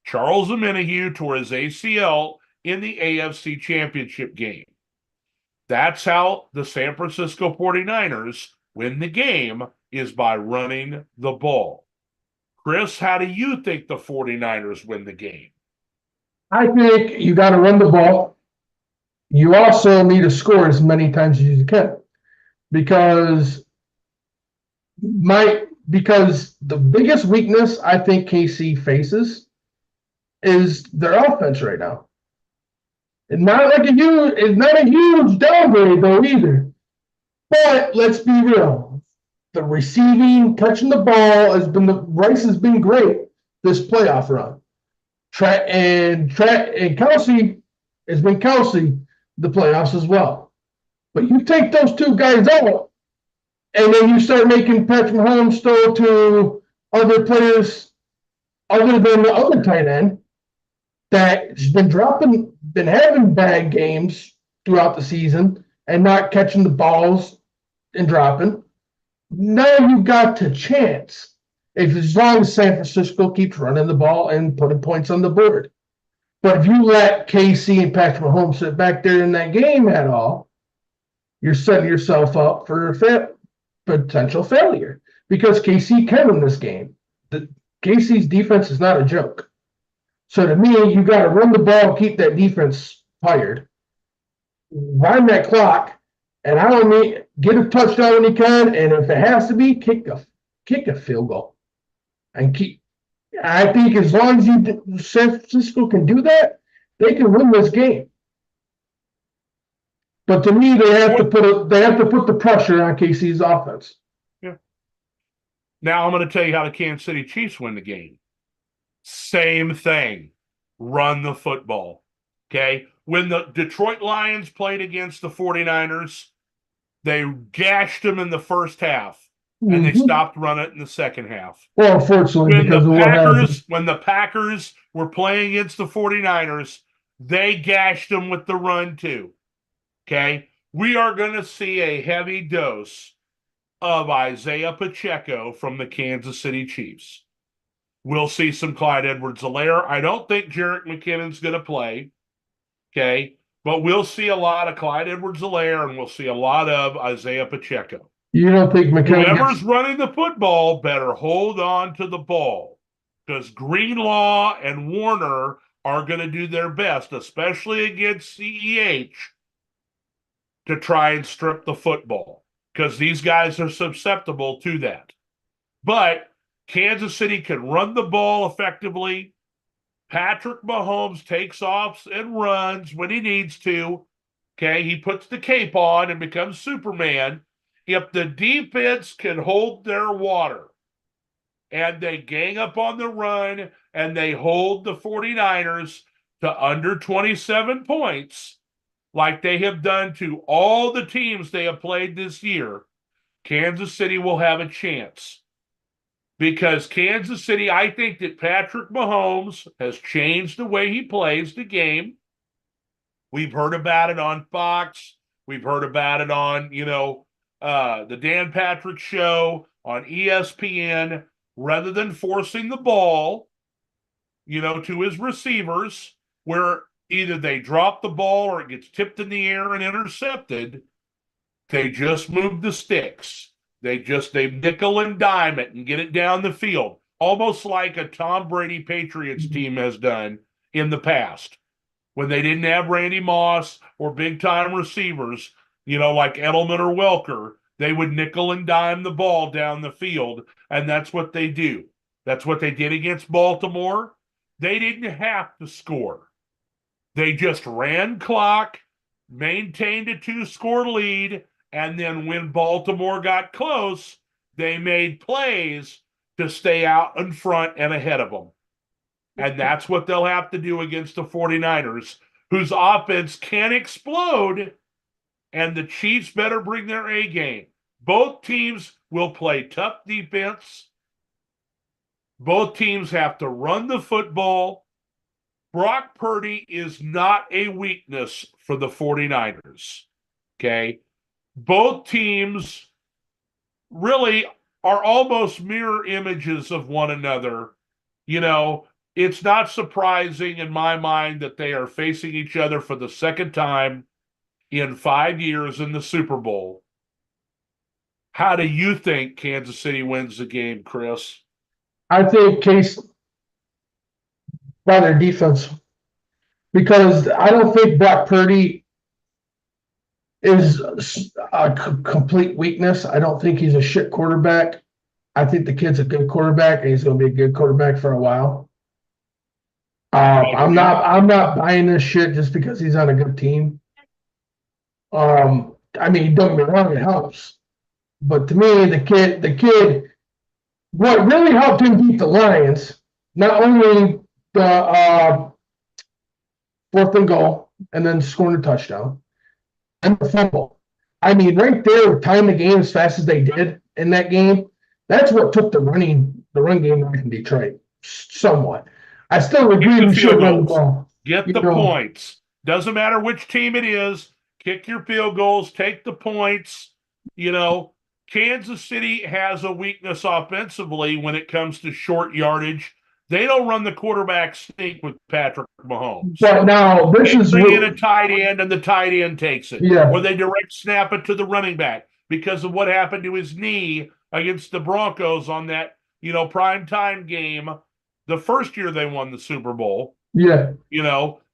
Charles Omenihu tore his ACL in the AFC Championship game. That's how the San Francisco 49ers win the game, is by running the ball. Chris, how do you think the 49ers win the game? I think you got to run the ball. You also need to score as many times as you can, because the biggest weakness I think KC faces is their offense right now. It's not a huge downgrade though either. But let's be real. The receiving, touching the ball Rice has been great this playoff run. And Kelsey has been Kelsey the playoffs as well. But you take those two guys out, and then you start making Patrick Mahomes throw to other players other than the other tight end that's been having bad games throughout the season and not catching the balls and dropping. Now you've got the chance, as long as San Francisco keeps running the ball and putting points on the board. But if you let KC and Patrick Mahomes sit back there in that game at all, you're setting yourself up for a potential failure, because KC can win this game. KC's defense is not a joke. So to me, you got to run the ball, keep that defense fired, run that clock, and get a touchdown when you can, and if it has to be, kick a field goal, and I think as long as San Francisco can do that, they can win this game. But to me, they have to put the pressure on KC's offense. Yeah. Now I'm going to tell you how the Kansas City Chiefs win the game. Same thing. Run the football. Okay? When the Detroit Lions played against the 49ers, they gashed them in the first half, and they stopped running it in the second half. Well, unfortunately, when the Packers were playing against the 49ers, they gashed them with the run too. Okay? We are going to see a heavy dose of Isaiah Pacheco from the Kansas City Chiefs. We'll see some Clyde Edwards-Helaire. I don't think Jerick McKinnon's going to play. Okay? But we'll see a lot of Clyde Edwards-Helaire, and we'll see a lot of Isaiah Pacheco. You don't think whoever's running the football better hold on to the ball, because Greenlaw and Warner are going to do their best, especially against CEH, to try and strip the football, because these guys are susceptible to that. But Kansas City can run the ball effectively. Patrick Mahomes takes off and runs when he needs to. Okay, he puts the cape on and becomes Superman. If the defense can hold their water and they gang up on the run and they hold the 49ers to under 27 points, like they have done to all the teams they have played this year, Kansas City will have a chance. Because Kansas City, I think that Patrick Mahomes has changed the way he plays the game. We've heard about it on Fox. We've heard about it on, the Dan Patrick Show on ESPN. Rather than forcing the ball, to his receivers, where either they drop the ball or it gets tipped in the air and intercepted, they just move the sticks. They nickel and dime it and get it down the field, almost like a Tom Brady Patriots team has done in the past. When they didn't have Randy Moss or big-time receivers, like Edelman or Welker, they would nickel and dime the ball down the field, and that's what they do. That's what they did against Baltimore. They didn't have to score. They just ran clock, maintained a 2-score lead, and then when Baltimore got close, they made plays to stay out in front and ahead of them. And that's what they'll have to do against the 49ers, whose offense can explode and the Chiefs better bring their A game. Both teams will play tough defense. Both teams have to run the football. Brock Purdy is not a weakness for the 49ers. Okay. Both teams really are almost mirror images of one another. You know, it's not surprising in my mind that they are facing each other for the second time in 5 years in the Super Bowl. How do you think Kansas City wins the game, Chris? I think Case by their defense, because I don't think Brock Purdy is a complete weakness. I don't think he's a shit quarterback. I think the kid's a good quarterback, and he's going to be a good quarterback for a while. I'm not buying this shit just because he's on a good team. I mean, don't get me wrong, it helps. But to me, the kid, what really helped him beat the Lions, not only the 4th and goal and then scoring a touchdown and the fumble. I mean, right there, tying the game as fast as they did in that game, that's what took the run game away from Detroit somewhat. I still agree we should run the ball. Get the points. Doesn't matter which team it is. Kick your field goals. Take the points. Kansas City has a weakness offensively when it comes to short yardage. They don't run the quarterback sneak with Patrick Mahomes. But now this is bring in a tight end and the tight end takes it. Yeah. Or they direct snap it to the running back because of what happened to his knee against the Broncos on that, prime time game. The first year they won the Super Bowl. Yeah.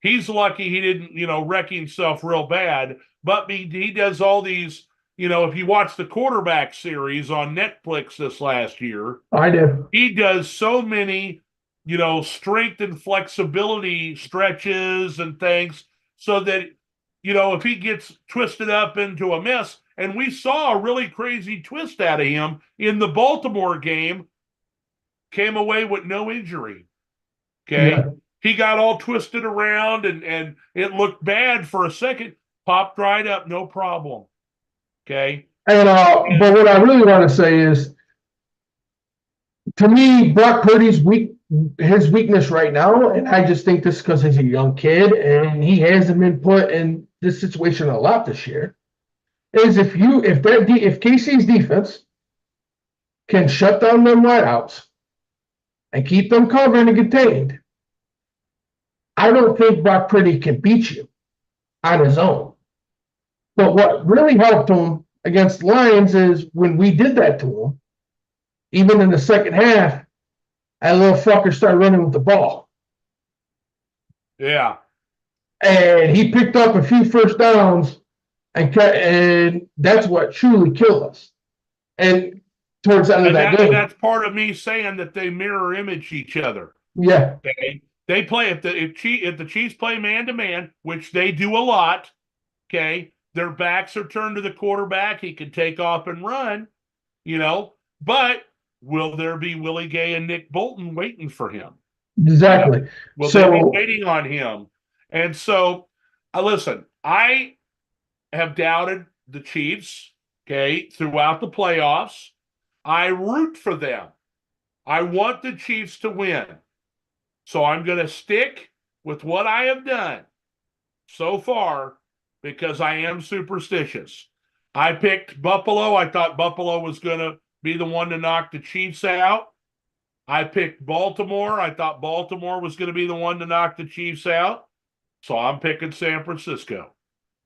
He's lucky he didn't, wreck himself real bad. But he does all these, if you watch the quarterback series on Netflix this last year. I did. He does so many, strength and flexibility stretches and things so that, if he gets twisted up into a miss, and we saw a really crazy twist out of him in the Baltimore game, came away with no injury. Okay. Yeah. He got all twisted around and it looked bad for a second, popped right up, no problem. Okay. And but what I really want to say is, to me, Brock Purdy's his weakness right now, and I just think this because he's a young kid and he hasn't been put in this situation a lot this year, is if KC's defense can shut down them wideouts and keep them covered and contained, I don't think Brock Purdy can beat you on his own. But what really helped him against the Lions is when we did that to him, even in the second half, that little fucker started running with the ball. Yeah. And he picked up a few first downs, and that's what truly killed us. And towards the end of that game. That's part of me saying that they mirror image each other. Yeah. Okay. They play if the Chiefs play man-to-man, which they do a lot, okay, their backs are turned to the quarterback. He can take off and run, but will there be Willie Gay and Nick Bolton waiting for him? Exactly. Will they be waiting on him? And so, listen, I have doubted the Chiefs, okay, throughout the playoffs. I root for them. I want the Chiefs to win. So I'm going to stick with what I have done so far because I am superstitious. I picked Buffalo. I thought Buffalo was going to be the one to knock the Chiefs out. I picked Baltimore. I thought Baltimore was going to be the one to knock the Chiefs out. So I'm picking San Francisco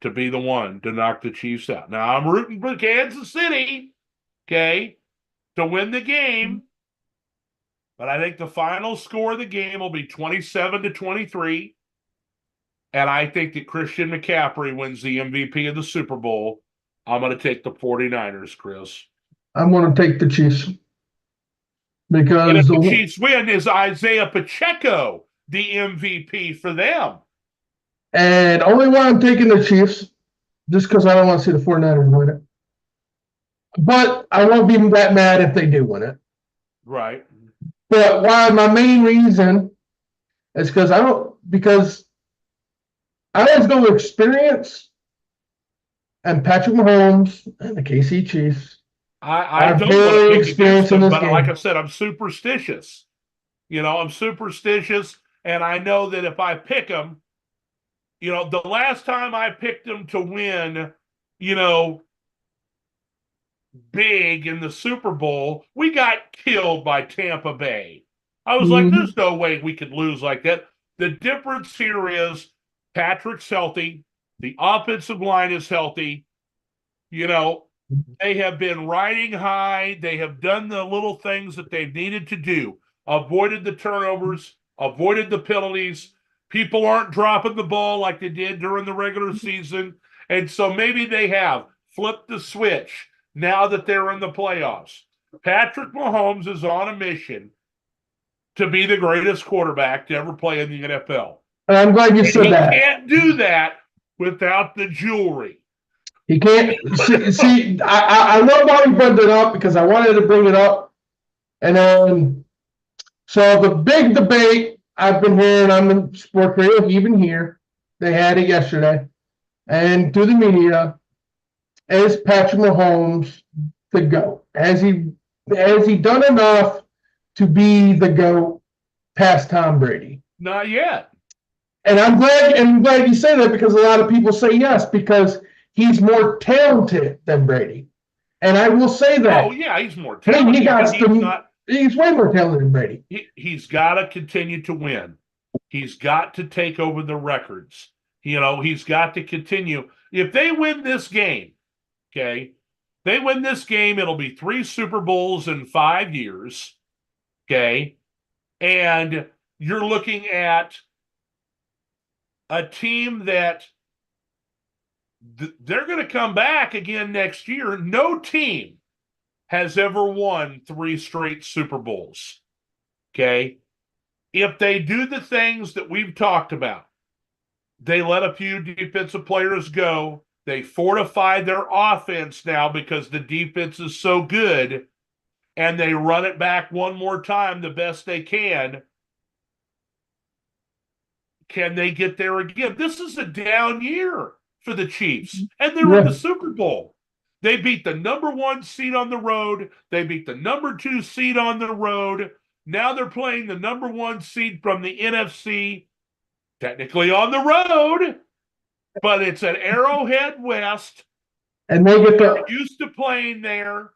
to be the one to knock the Chiefs out. Now I'm rooting for Kansas City, okay, to win the game. But I think the final score of the game will be 27-23. And I think that Christian McCaffrey wins the MVP of the Super Bowl. I'm going to take the 49ers, Chris. I'm going to take the Chiefs. Because and if the Chiefs win, is Isaiah Pacheco the MVP for them? And only why I'm taking the Chiefs, just because I don't want to see the 49ers win it. But I won't be that mad if they do win it. Right. But why my main reason is because I always go with experience and Patrick Mahomes and the KC Chiefs I are don't want to very pick against experienced in them, this but like I game. said, I'm superstitious. I'm superstitious, and I know that if I pick them, the last time I picked them to win, you know, big in the Super Bowl, we got killed by Tampa Bay. I was like, Mhm. there's no way we could lose like that. The difference here is Patrick's healthy, the offensive line is healthy. You know, they have been riding high. They have done the little things that they've needed to do, avoided the turnovers, avoided the penalties. People aren't dropping the ball like they did during the regular season. And so maybe they have flipped the switch now that they're in the playoffs. Patrick Mahomes is on a mission to be the greatest quarterback to ever play in the NFL. And I'm glad you And said he that. can't do that without the jewelry. He can't see. I love how he brought it up because I wanted to bring it up, and then so the big debate I've been hearing on the sport radio, even here, they had it yesterday, and through the media, is Patrick Mahomes the GOAT? Has he done enough to be the GOAT past Tom Brady? Not yet. And I'm glad you say that because a lot of people say yes, because he's more talented than Brady. And I will say Oh, that. yeah, he's more Hey, he talented, got but some, he's way more talented than Brady. he's got to continue to win. He's got to take over the records. He's got to continue. If they win this game, okay, they win this game, it'll be 3 Super Bowls in 5 years, okay? And you're looking at a team that they're going to come back again next year. No team has ever won 3 straight Super Bowls. Okay. If they do the things that we've talked about, they let a few defensive players go. They fortify their offense now because the defense is so good, and they run it back one more time the best they can. Can they get there again? This is a down year for the Chiefs, and they're in the Yeah. Super Bowl. They beat the number 1 seed on the road. They beat the number 2 seed on the road. Now they're playing the number 1 seed from the NFC, technically on the road, but it's at Arrowhead West. And they get They're the used to playing there.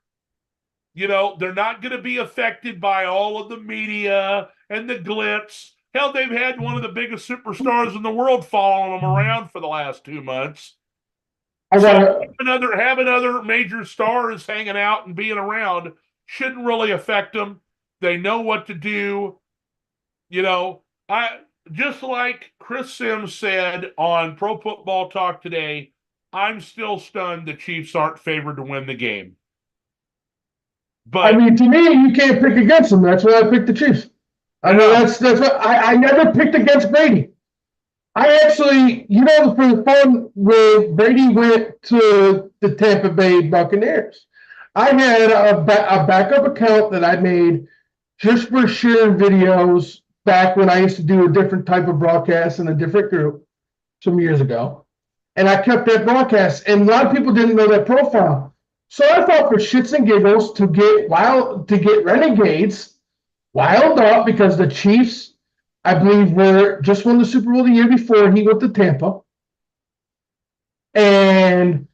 They're not going to be affected by all of the media and the glitz. Hell, they've had one of the biggest superstars in the world following them around for the last 2 months. I So got having other major stars hanging out and being around shouldn't really affect them. They know what to do. I just like Chris Sims said on Pro Football Talk today, I'm still stunned the Chiefs aren't favored to win the game. I But mean, to me, you can't pick against them. That's why I picked the Chiefs. I mean, yeah, that's what I never picked against Brady. I actually, for the fun when Brady went to the Tampa Bay Buccaneers, I had a backup account that I made just for sharing videos back when I used to do a different type of broadcast in a different group some years ago. And I kept that broadcast, and a lot of people didn't know that profile. So I thought for shits and giggles to get Renegades wild up because the Chiefs, I believe, were just won the Super Bowl the year before he went to Tampa. And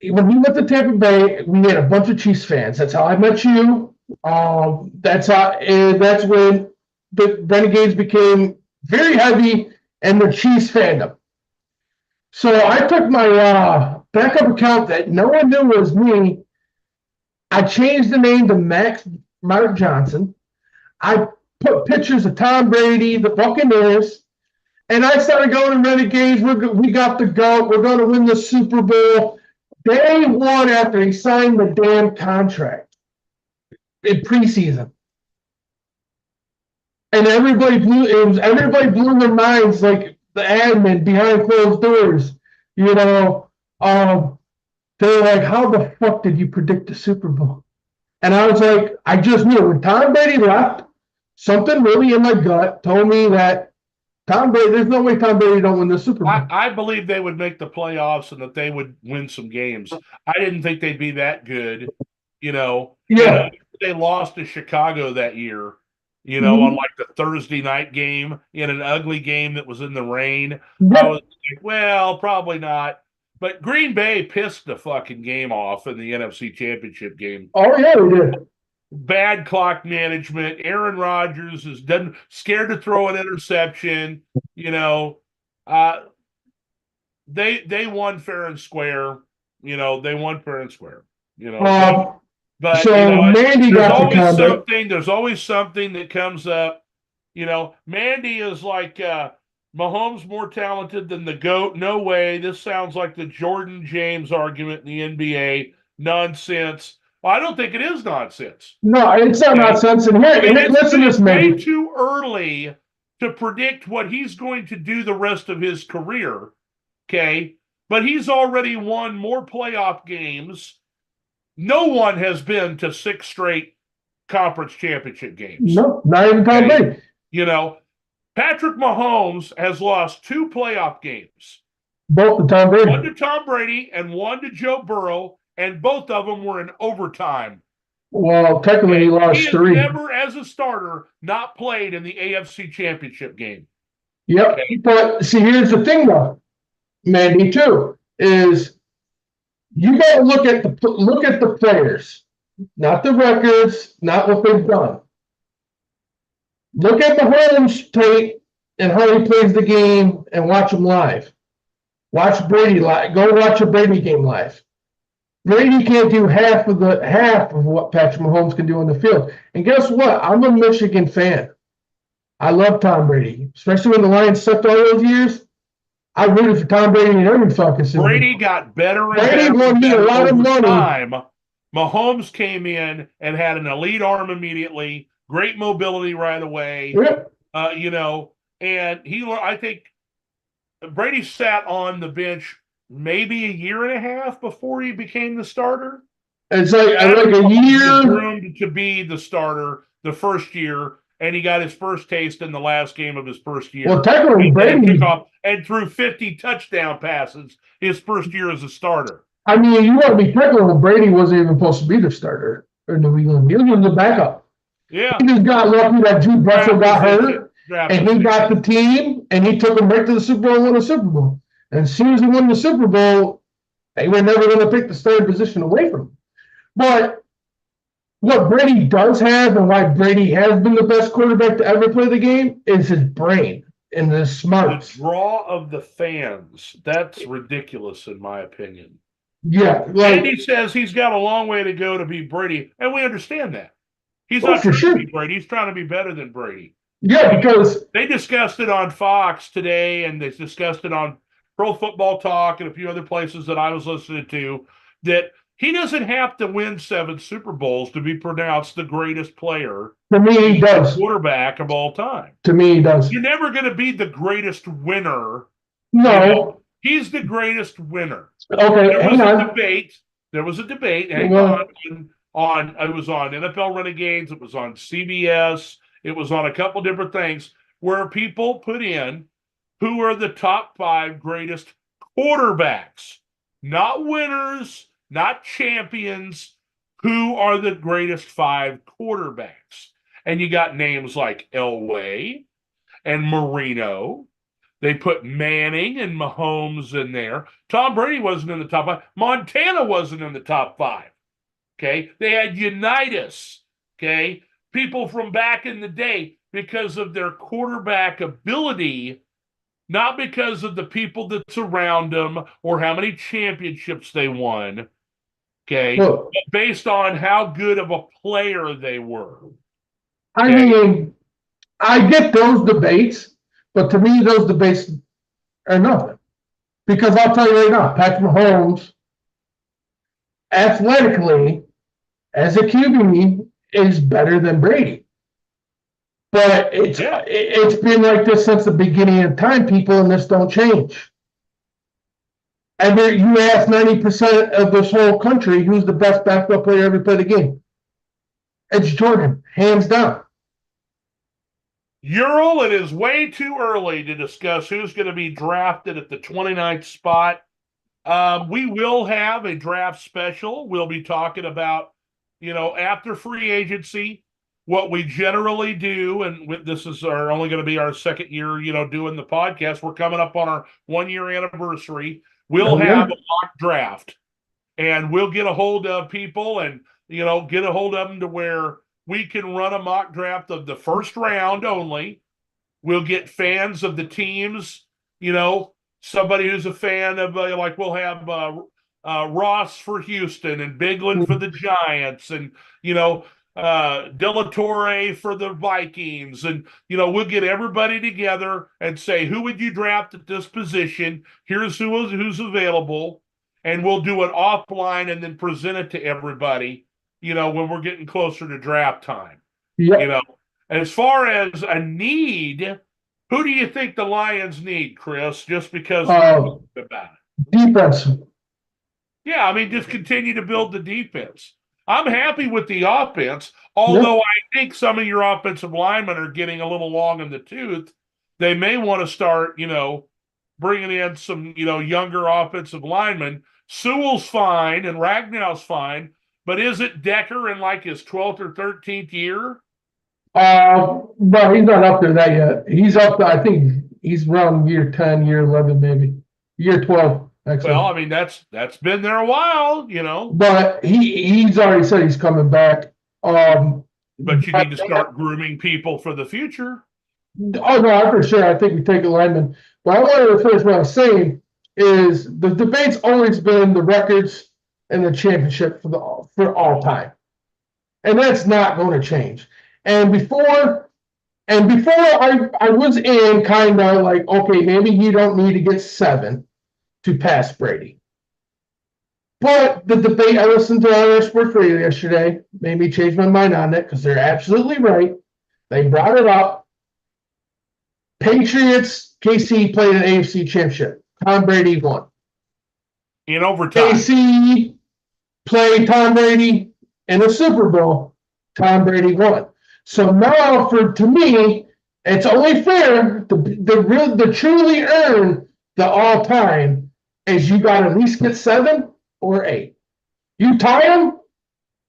when he went to Tampa Bay, we had a bunch of Chiefs fans. That's how I met you. That's when the Renegades became very heavy and the Chiefs fandom. So I took my backup account that no one knew was me. I changed the name to Mark Johnson. I put pictures of Tom Brady, the Buccaneers, and I started going to Renegades. We got the GOAT. We're going to win the Super Bowl. Day one after he signed the damn contract in preseason. And everybody blew their minds like the admin behind closed doors. You know, they're like, how the fuck did you predict the Super Bowl? And I was like, I just knew when Tom Brady left, something really in my gut told me that Tom Brady, there's no way Tom Brady don't win the Super Bowl. I believe they would make the playoffs and that they would win some games. I didn't think they'd be that good, And Yeah. they lost to Chicago that year, on Mhm. like the Thursday night game in an ugly game that was in the rain. I Yep. was like, well, probably not. But Green Bay pissed the fucking game off in the NFC Championship game. Oh, yeah, we did. Bad clock management. Aaron Rodgers is done scared to throw an interception. You know, uh, they won fair and square. They won fair and square. Um, But so Mandy there's got the always comment. something. There's always something that comes up. Mandy is like Mahomes more talented than the GOAT. No way. This sounds like the Jordan James argument in the NBA. Nonsense. Well, I don't think it is nonsense. No, it's not Okay. nonsense. And I mean, listen to it's this, way Mandy. too early to predict what he's going to do the rest of his career. Okay. But he's already won more playoff games. No one has been to 6 straight conference championship games. No, not even Tom Okay. Brady. Patrick Mahomes has lost 2 playoff games. Both the Tom One Brady. to Tom Brady and one to Joe Burrow, and both of them were in overtime. Well, technically, he He lost has 3. never, as a starter, not played in the AFC Championship game. Yep. Okay. But see, here's the thing, though, Mandy, too, is you got to look at the players, not the records, not what they've done. Look at Mahomes tape and how he plays the game, and watch him live. Watch Brady live. Go watch a Brady game live. Brady can't do half of what Patrick Mahomes can do on the field. And guess what? I'm a Michigan fan. I love Tom Brady, especially when the Lions sucked all those years. I rooted for Tom Brady in every fucking Super Bowl. Brady got better and Brady better won and me a better lot of over money. time. Mahomes came in and had an elite arm immediately, great mobility right away. Yep. And I think Brady sat on the bench maybe a year and a half before he became the starter. It's like Patrick a Mahomes was year. groomed to be the starter the first year, and he got his first taste in the last game of his first year. Well, technically, Brady kickoff and threw 50 touchdown passes his first year as a starter. I mean, you want to be technical. Brady wasn't even supposed to be the starter in New England. He was the backup. Yeah. He just got lucky that Drew Bledsoe got hurt, and he got the team, and he took them right to the Super Bowl and won the Super Bowl. And as soon as he won the Super Bowl, they were never going to pick the starting position away from him. But what Brady does have, and why Brady has been the best quarterback to ever play the game, is his brain and his smarts. The draw of the fans, that's ridiculous in my opinion. Yeah. Andy says he's got a long way to go to be Brady, and we understand that. He's not trying to be Brady. He's trying to be better than Brady. Yeah, because they discussed it on Fox today, and they discussed it on Pro Football Talk and a few other places that I was listening to, that he doesn't have to win 7 Super Bowls to be pronounced the greatest player. To me, he does. Quarterback of all time. To me, he does. You're never going to be the greatest winner. No. He's the greatest winner. Okay, There was a debate. Hang on. It was on NFL Renegades. It was on CBS. It was on a couple different things where people put in who are the top 5 greatest quarterbacks, not winners, not champions. Who are the greatest 5 quarterbacks? And you got names like Elway and Marino. They put Manning and Mahomes in there. Tom Brady wasn't in the top 5. Montana wasn't in the top 5. Okay. They had Unitas. Okay. People from back in the day because of their quarterback ability, not because of the people that surround them or how many championships they won. Okay. But based on how good of a player they were. I mean, I get those debates, but to me, those debates are nothing. Because I'll tell you right now, Patrick Mahomes, athletically, as a QB, is better than Brady. But it's been like this since the beginning of time, people, and this don't change. And you ask 90% of this whole country who's the best basketball player ever played the game. It's Jordan, hands down. Ural, it is way too early to discuss who's going to be drafted at the 29th spot. We will have a draft special. We'll be talking about, after free agency, what we generally do. And this is only going to be our second year, doing the podcast. We're coming up on our 1 year anniversary. We'll have a mock draft, and we'll get a hold of people and, get a hold of them to where we can run a mock draft of the first round only. We'll get fans of the teams, somebody who's a fan of, like we'll have Ross for Houston and Bigland for the Giants and, De La Torre for the Vikings. And, we'll get everybody together and say, who would you draft at this position? Here's who's available. And we'll do it offline and then present it to everybody, when we're getting closer to draft time. Yep. As far as a need, who do you think the Lions need, Chris? Just because about it. Defense. Yeah, I mean, just continue to build the defense. I'm happy with the offense, although I think some of your offensive linemen are getting a little long in the tooth. They may want to start, bringing in some, younger offensive linemen. Sewell's fine and Ragnow's fine, but is it Decker in like his 12th or 13th year? No, he's not up there that yet. He's up to, I think he's around year 10, year 11, maybe. Year 12, actually. Well, I mean, that's been there a while, But he's already said he's coming back. But you need to start grooming people for the future. Oh, no, for sure. I think we take a lineman. But I wanted to finish what I was saying is the debate's always been the records and the championship for all time. And that's not going to change. And before I was in kind of like, okay, maybe you don't need to get 7 to pass Brady. But the debate I listened to on our sports radio yesterday made me change my mind on it because they're absolutely right. They brought it up. Patriots, KC played an AFC championship. Tom Brady won. In overtime. KC played Tom Brady in the Super Bowl. Tom Brady won. So now, to me, it's only fair to truly earn the all-time is you got to at least get 7 or 8. You tie him,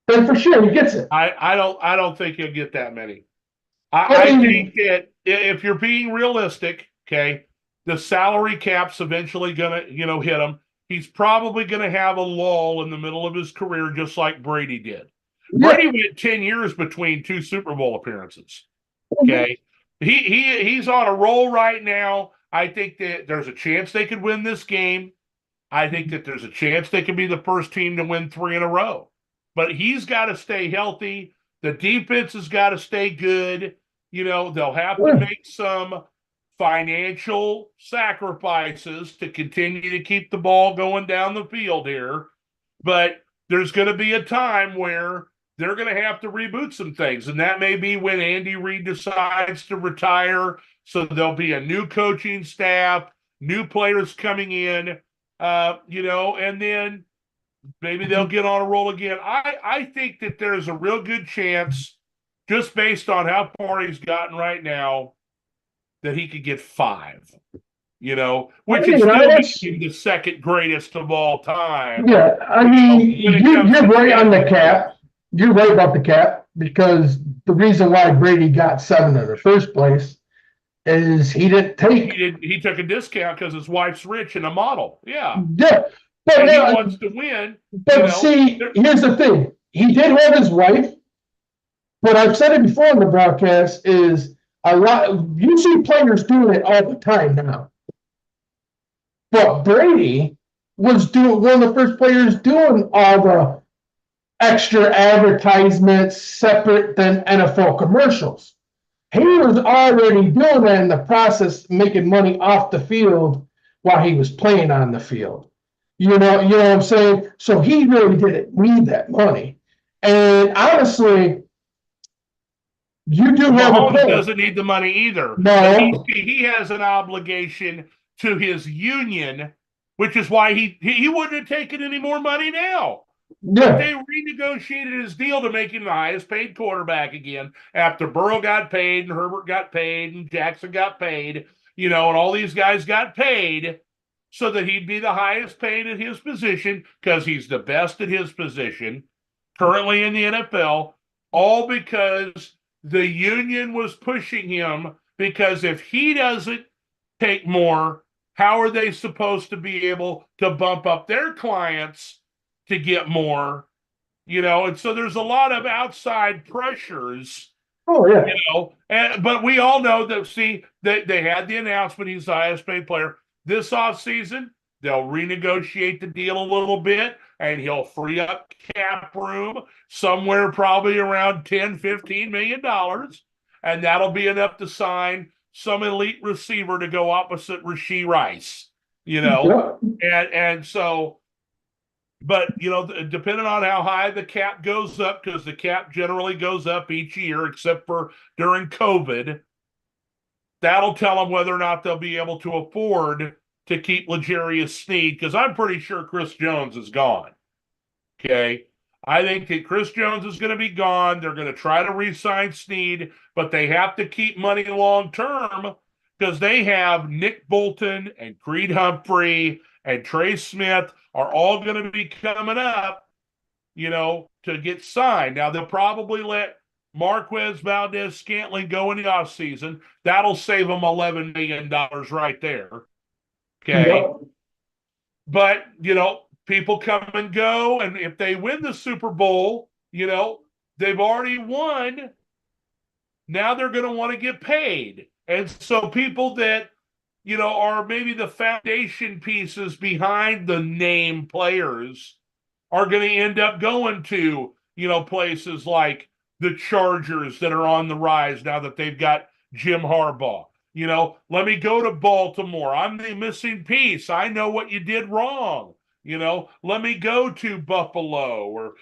then for sure he gets it. I don't think he'll get that many. I think that if you're being realistic, okay, the salary cap's eventually gonna, hit him. He's probably gonna have a lull in the middle of his career, just like Brady did. Brady went 10 years between 2 Super Bowl appearances. Okay. He's on a roll right now. I think that there's a chance they could win this game. I think that there's a chance they could be the first team to win 3 in a row. But he's got to stay healthy. The defense has got to stay good. They'll have to make some financial sacrifices to continue to keep the ball going down the field here. But there's going to be a time where they're going to have to reboot some things. And that may be when Andy Reid decides to retire. So there'll be a new coaching staff, new players coming in, and then maybe they'll get on a roll again. I think that there's a real good chance, just based on how far he's gotten right now, that he could get 5. Which is still the second greatest of all time. Yeah, I mean, you're right on the cap. You're right about the cap because the reason why Brady got 7 in the first place is he didn't take. He took a discount because his wife's rich and a model. Yeah. Yeah, but and he wants to win. But see, here's the thing: he did have his wife, but I've said it before in the broadcast. Is a lot. You see players doing it all the time now. But Brady was one of the first players doing all the extra advertisements separate than NFL commercials. He was already doing that in the process, making money off the field while he was playing on the field. You know what I'm saying? So he really didn't need that money. And honestly, you do have a point. He doesn't need the money either. No. He has an obligation to his union, which is why he wouldn't have taken any more money now. But Yeah. they renegotiated his deal to make him the highest paid quarterback again after Burrow got paid and Herbert got paid and Jackson got paid, and all these guys got paid so that he'd be the highest paid at his position because he's the best at his position currently in the NFL, all because the union was pushing him because if he doesn't take more, how are they supposed to be able to bump up their clients to get more? And so there's a lot of outside pressures, Oh yeah. but we all know that, see, they had the announcement he's the highest paid player. This offseason, they'll renegotiate the deal a little bit, and he'll free up cap room somewhere probably around $10-15 million, and that'll be enough to sign some elite receiver to go opposite Rashee Rice, Yep. and so, but depending on how high the cap goes up, because the cap generally goes up each year except for during COVID, that'll tell them whether or not they'll be able to afford to keep L'Jarius Sneed, because I'm pretty sure Chris Jones is gone. Okay. I think that Chris Jones is going to be gone. They're going to try to re-sign Sneed, but they have to keep money long term because they have Nick Bolton and Creed Humphrey and Trey Smith are all going to be coming up, to get signed. Now, they'll probably let Marquez Valdez-Scantling go in the offseason. That'll save them $11 million right there. Okay. Yep. But, people come and go. And if they win the Super Bowl, they've already won. Now they're going to want to get paid. And so people that, are maybe the foundation pieces behind the name players are going to end up going to, places like the Chargers that are on the rise now that they've got Jim Harbaugh. Let me go to Baltimore. I'm the missing piece. I know what you did wrong. Let me go to Buffalo or,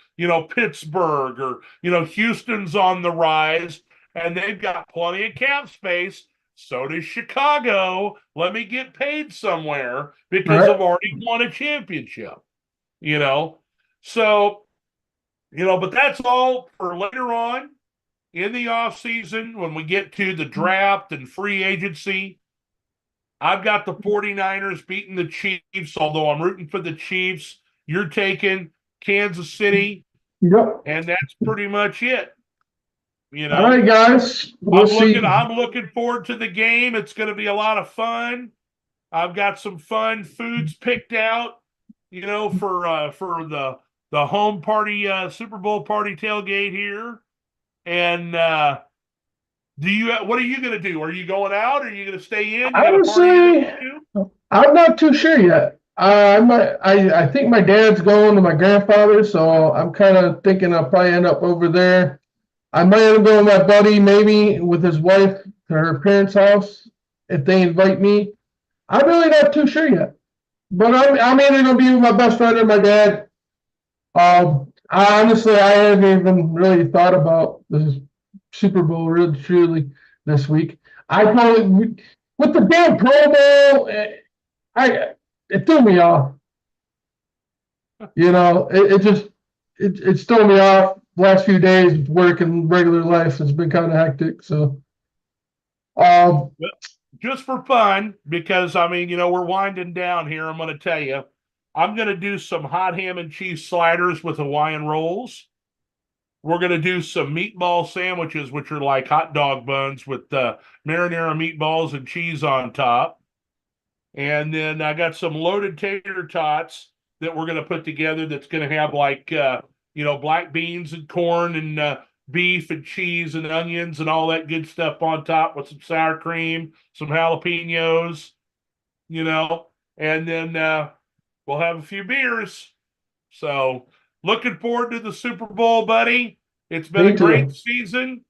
Pittsburgh or, Houston's on the rise and they've got plenty of cap space. So does Chicago. Let me get paid somewhere because I've already won a championship, So, but that's all for later on in the offseason when we get to the draft and free agency. I've got the 49ers beating the Chiefs, although I'm rooting for the Chiefs. You're taking Kansas City. Yep. And that's pretty much it. All right, guys. I'm looking forward to the game. It's going to be a lot of fun. I've got some fun foods picked out, for the home party, Super Bowl party tailgate here. And what are you going to do? Are you going out? Or are you going to stay in? Honestly, I'm not too sure yet. I think my dad's going to my grandfather, so I'm kind of thinking I'll probably end up over there. I might end up going with my buddy, maybe with his wife to her parents' house if they invite me. I'm really not too sure yet, but I'm either gonna be with my best friend or my dad. Honestly, I haven't even really thought about the Super Bowl really truly this week. I probably with the damn Pro Bowl, it threw me off. It's thrown me off. Last few days with work and regular life has been kind of hectic. So, just for fun, because we're winding down here. I'm going to tell you, I'm going to do some hot ham and cheese sliders with Hawaiian rolls. We're going to do some meatball sandwiches, which are like hot dog buns with marinara meatballs and cheese on top. And then I got some loaded tater tots that we're going to put together. That's going to have like black beans and corn and beef and cheese and onions and all that good stuff on top with some sour cream, some jalapenos, and then we'll have a few beers. So looking forward to the Super Bowl, buddy. It's been a great season.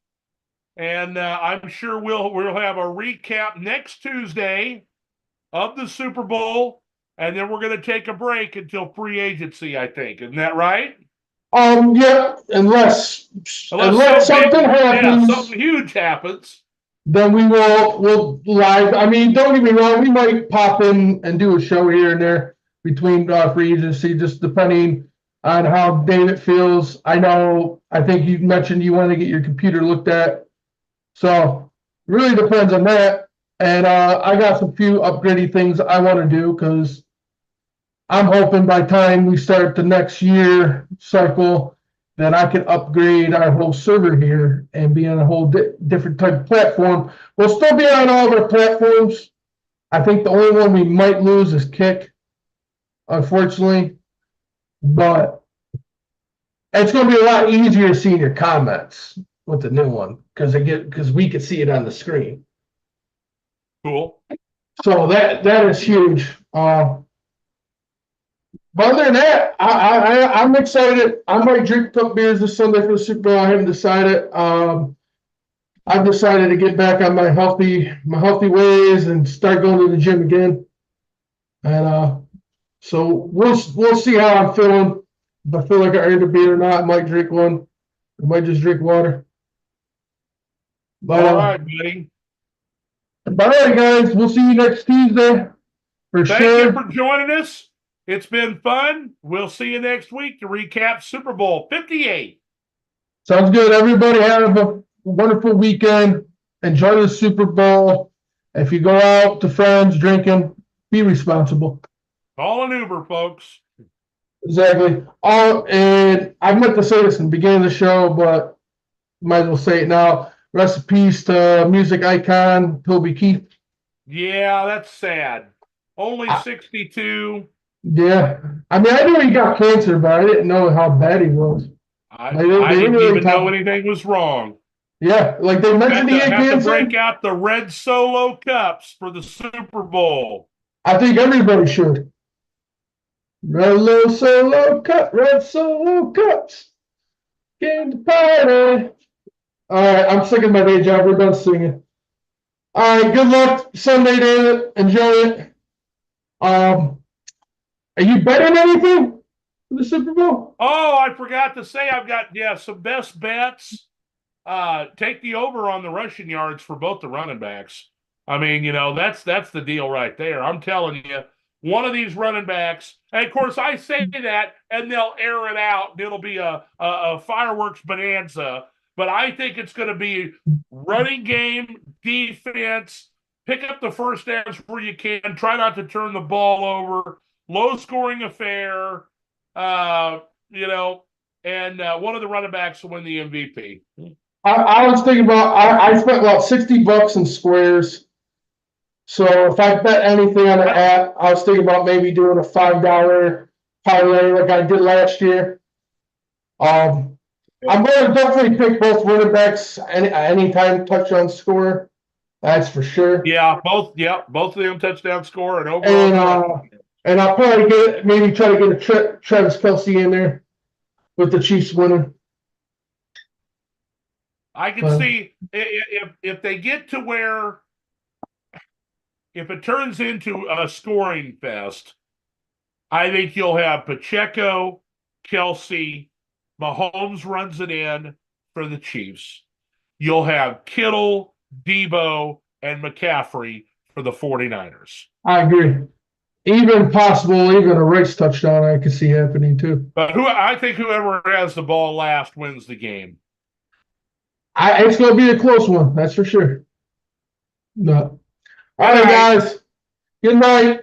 And I'm sure we'll have a recap next Tuesday of the Super Bowl. And then we're going to take a break until free agency, I think. Isn't that right? Yeah, unless something happens, something huge happens, then we'll live. I mean, don't get me wrong, we might pop in and do a show here and there between free agency, just depending on how David feels. I think you mentioned you want to get your computer looked at. So really depends on that. And I got some few upgrading things I want to do because I'm hoping by time we start the next year cycle that I can upgrade our whole server here and be on a whole different type of platform. We'll still be on all of our platforms. I think the only one we might lose is Kick, unfortunately. But it's going to be a lot easier seeing your comments with the new one because we can see it on the screen. Cool. So that is huge. But other than that, I'm excited. I might drink a couple beers this Sunday for the Super Bowl. I haven't decided. I've decided to get back on my healthy ways and start going to the gym again. And so we'll see how I'm feeling. If I feel like I earned a beer or not, I might drink one. I might just drink water. But, all right, buddy. All right, guys. We'll see you next Tuesday for sure. Thank you for joining us. It's been fun. We'll see you next week to recap Super Bowl 58. Sounds good. Everybody have a wonderful weekend. Enjoy the Super Bowl. If you go out to friends drinking, be responsible. Call an Uber, folks. Exactly. And I meant to say this in the beginning of the show, but might as well say it now. Rest in peace to music icon Toby Keith. Yeah, that's sad. Only 62. Yeah. I mean, I knew he got cancer, but I didn't know how bad he was. I didn't even know anything was wrong. Yeah, like they mentioned he had cancer. To break out the red Solo cups for the Super Bowl. I think everybody should. Red Solo cups. Game to party. All right, I'm sick of my day job. We're done singing. All right, good luck Sunday, David. Enjoy it. Are you betting anything for the Super Bowl? Oh, I forgot to say I've got some best bets. Take the over on the rushing yards for both the running backs. I mean, that's the deal right there. I'm telling you, one of these running backs, and of course I say that, and they'll air it out, and it'll be a fireworks bonanza. But I think it's going to be running game, defense, pick up the first downs where you can, try not to turn the ball over, low-scoring affair, and one of the running backs will win the MVP. I was thinking about, I spent about $60 in squares. So if I bet anything on an app, I was thinking about maybe doing a $5 parlay like I did last year. I'm going to definitely pick both running backs anytime touchdown score. That's for sure. Yeah, both of them touchdown score and overall. And I'll probably maybe try to get a Travis Kelce in there with the Chiefs winning. I can see if they get to where, if it turns into a scoring fest, I think you'll have Pacheco, Kelce, Mahomes runs it in for the Chiefs. You'll have Kittle, Debo, and McCaffrey for the 49ers. I agree. Even a race touchdown I could see happening too. But I think whoever has the ball last wins the game. It's going to be a close one, that's for sure. No. All right, guys. Good night.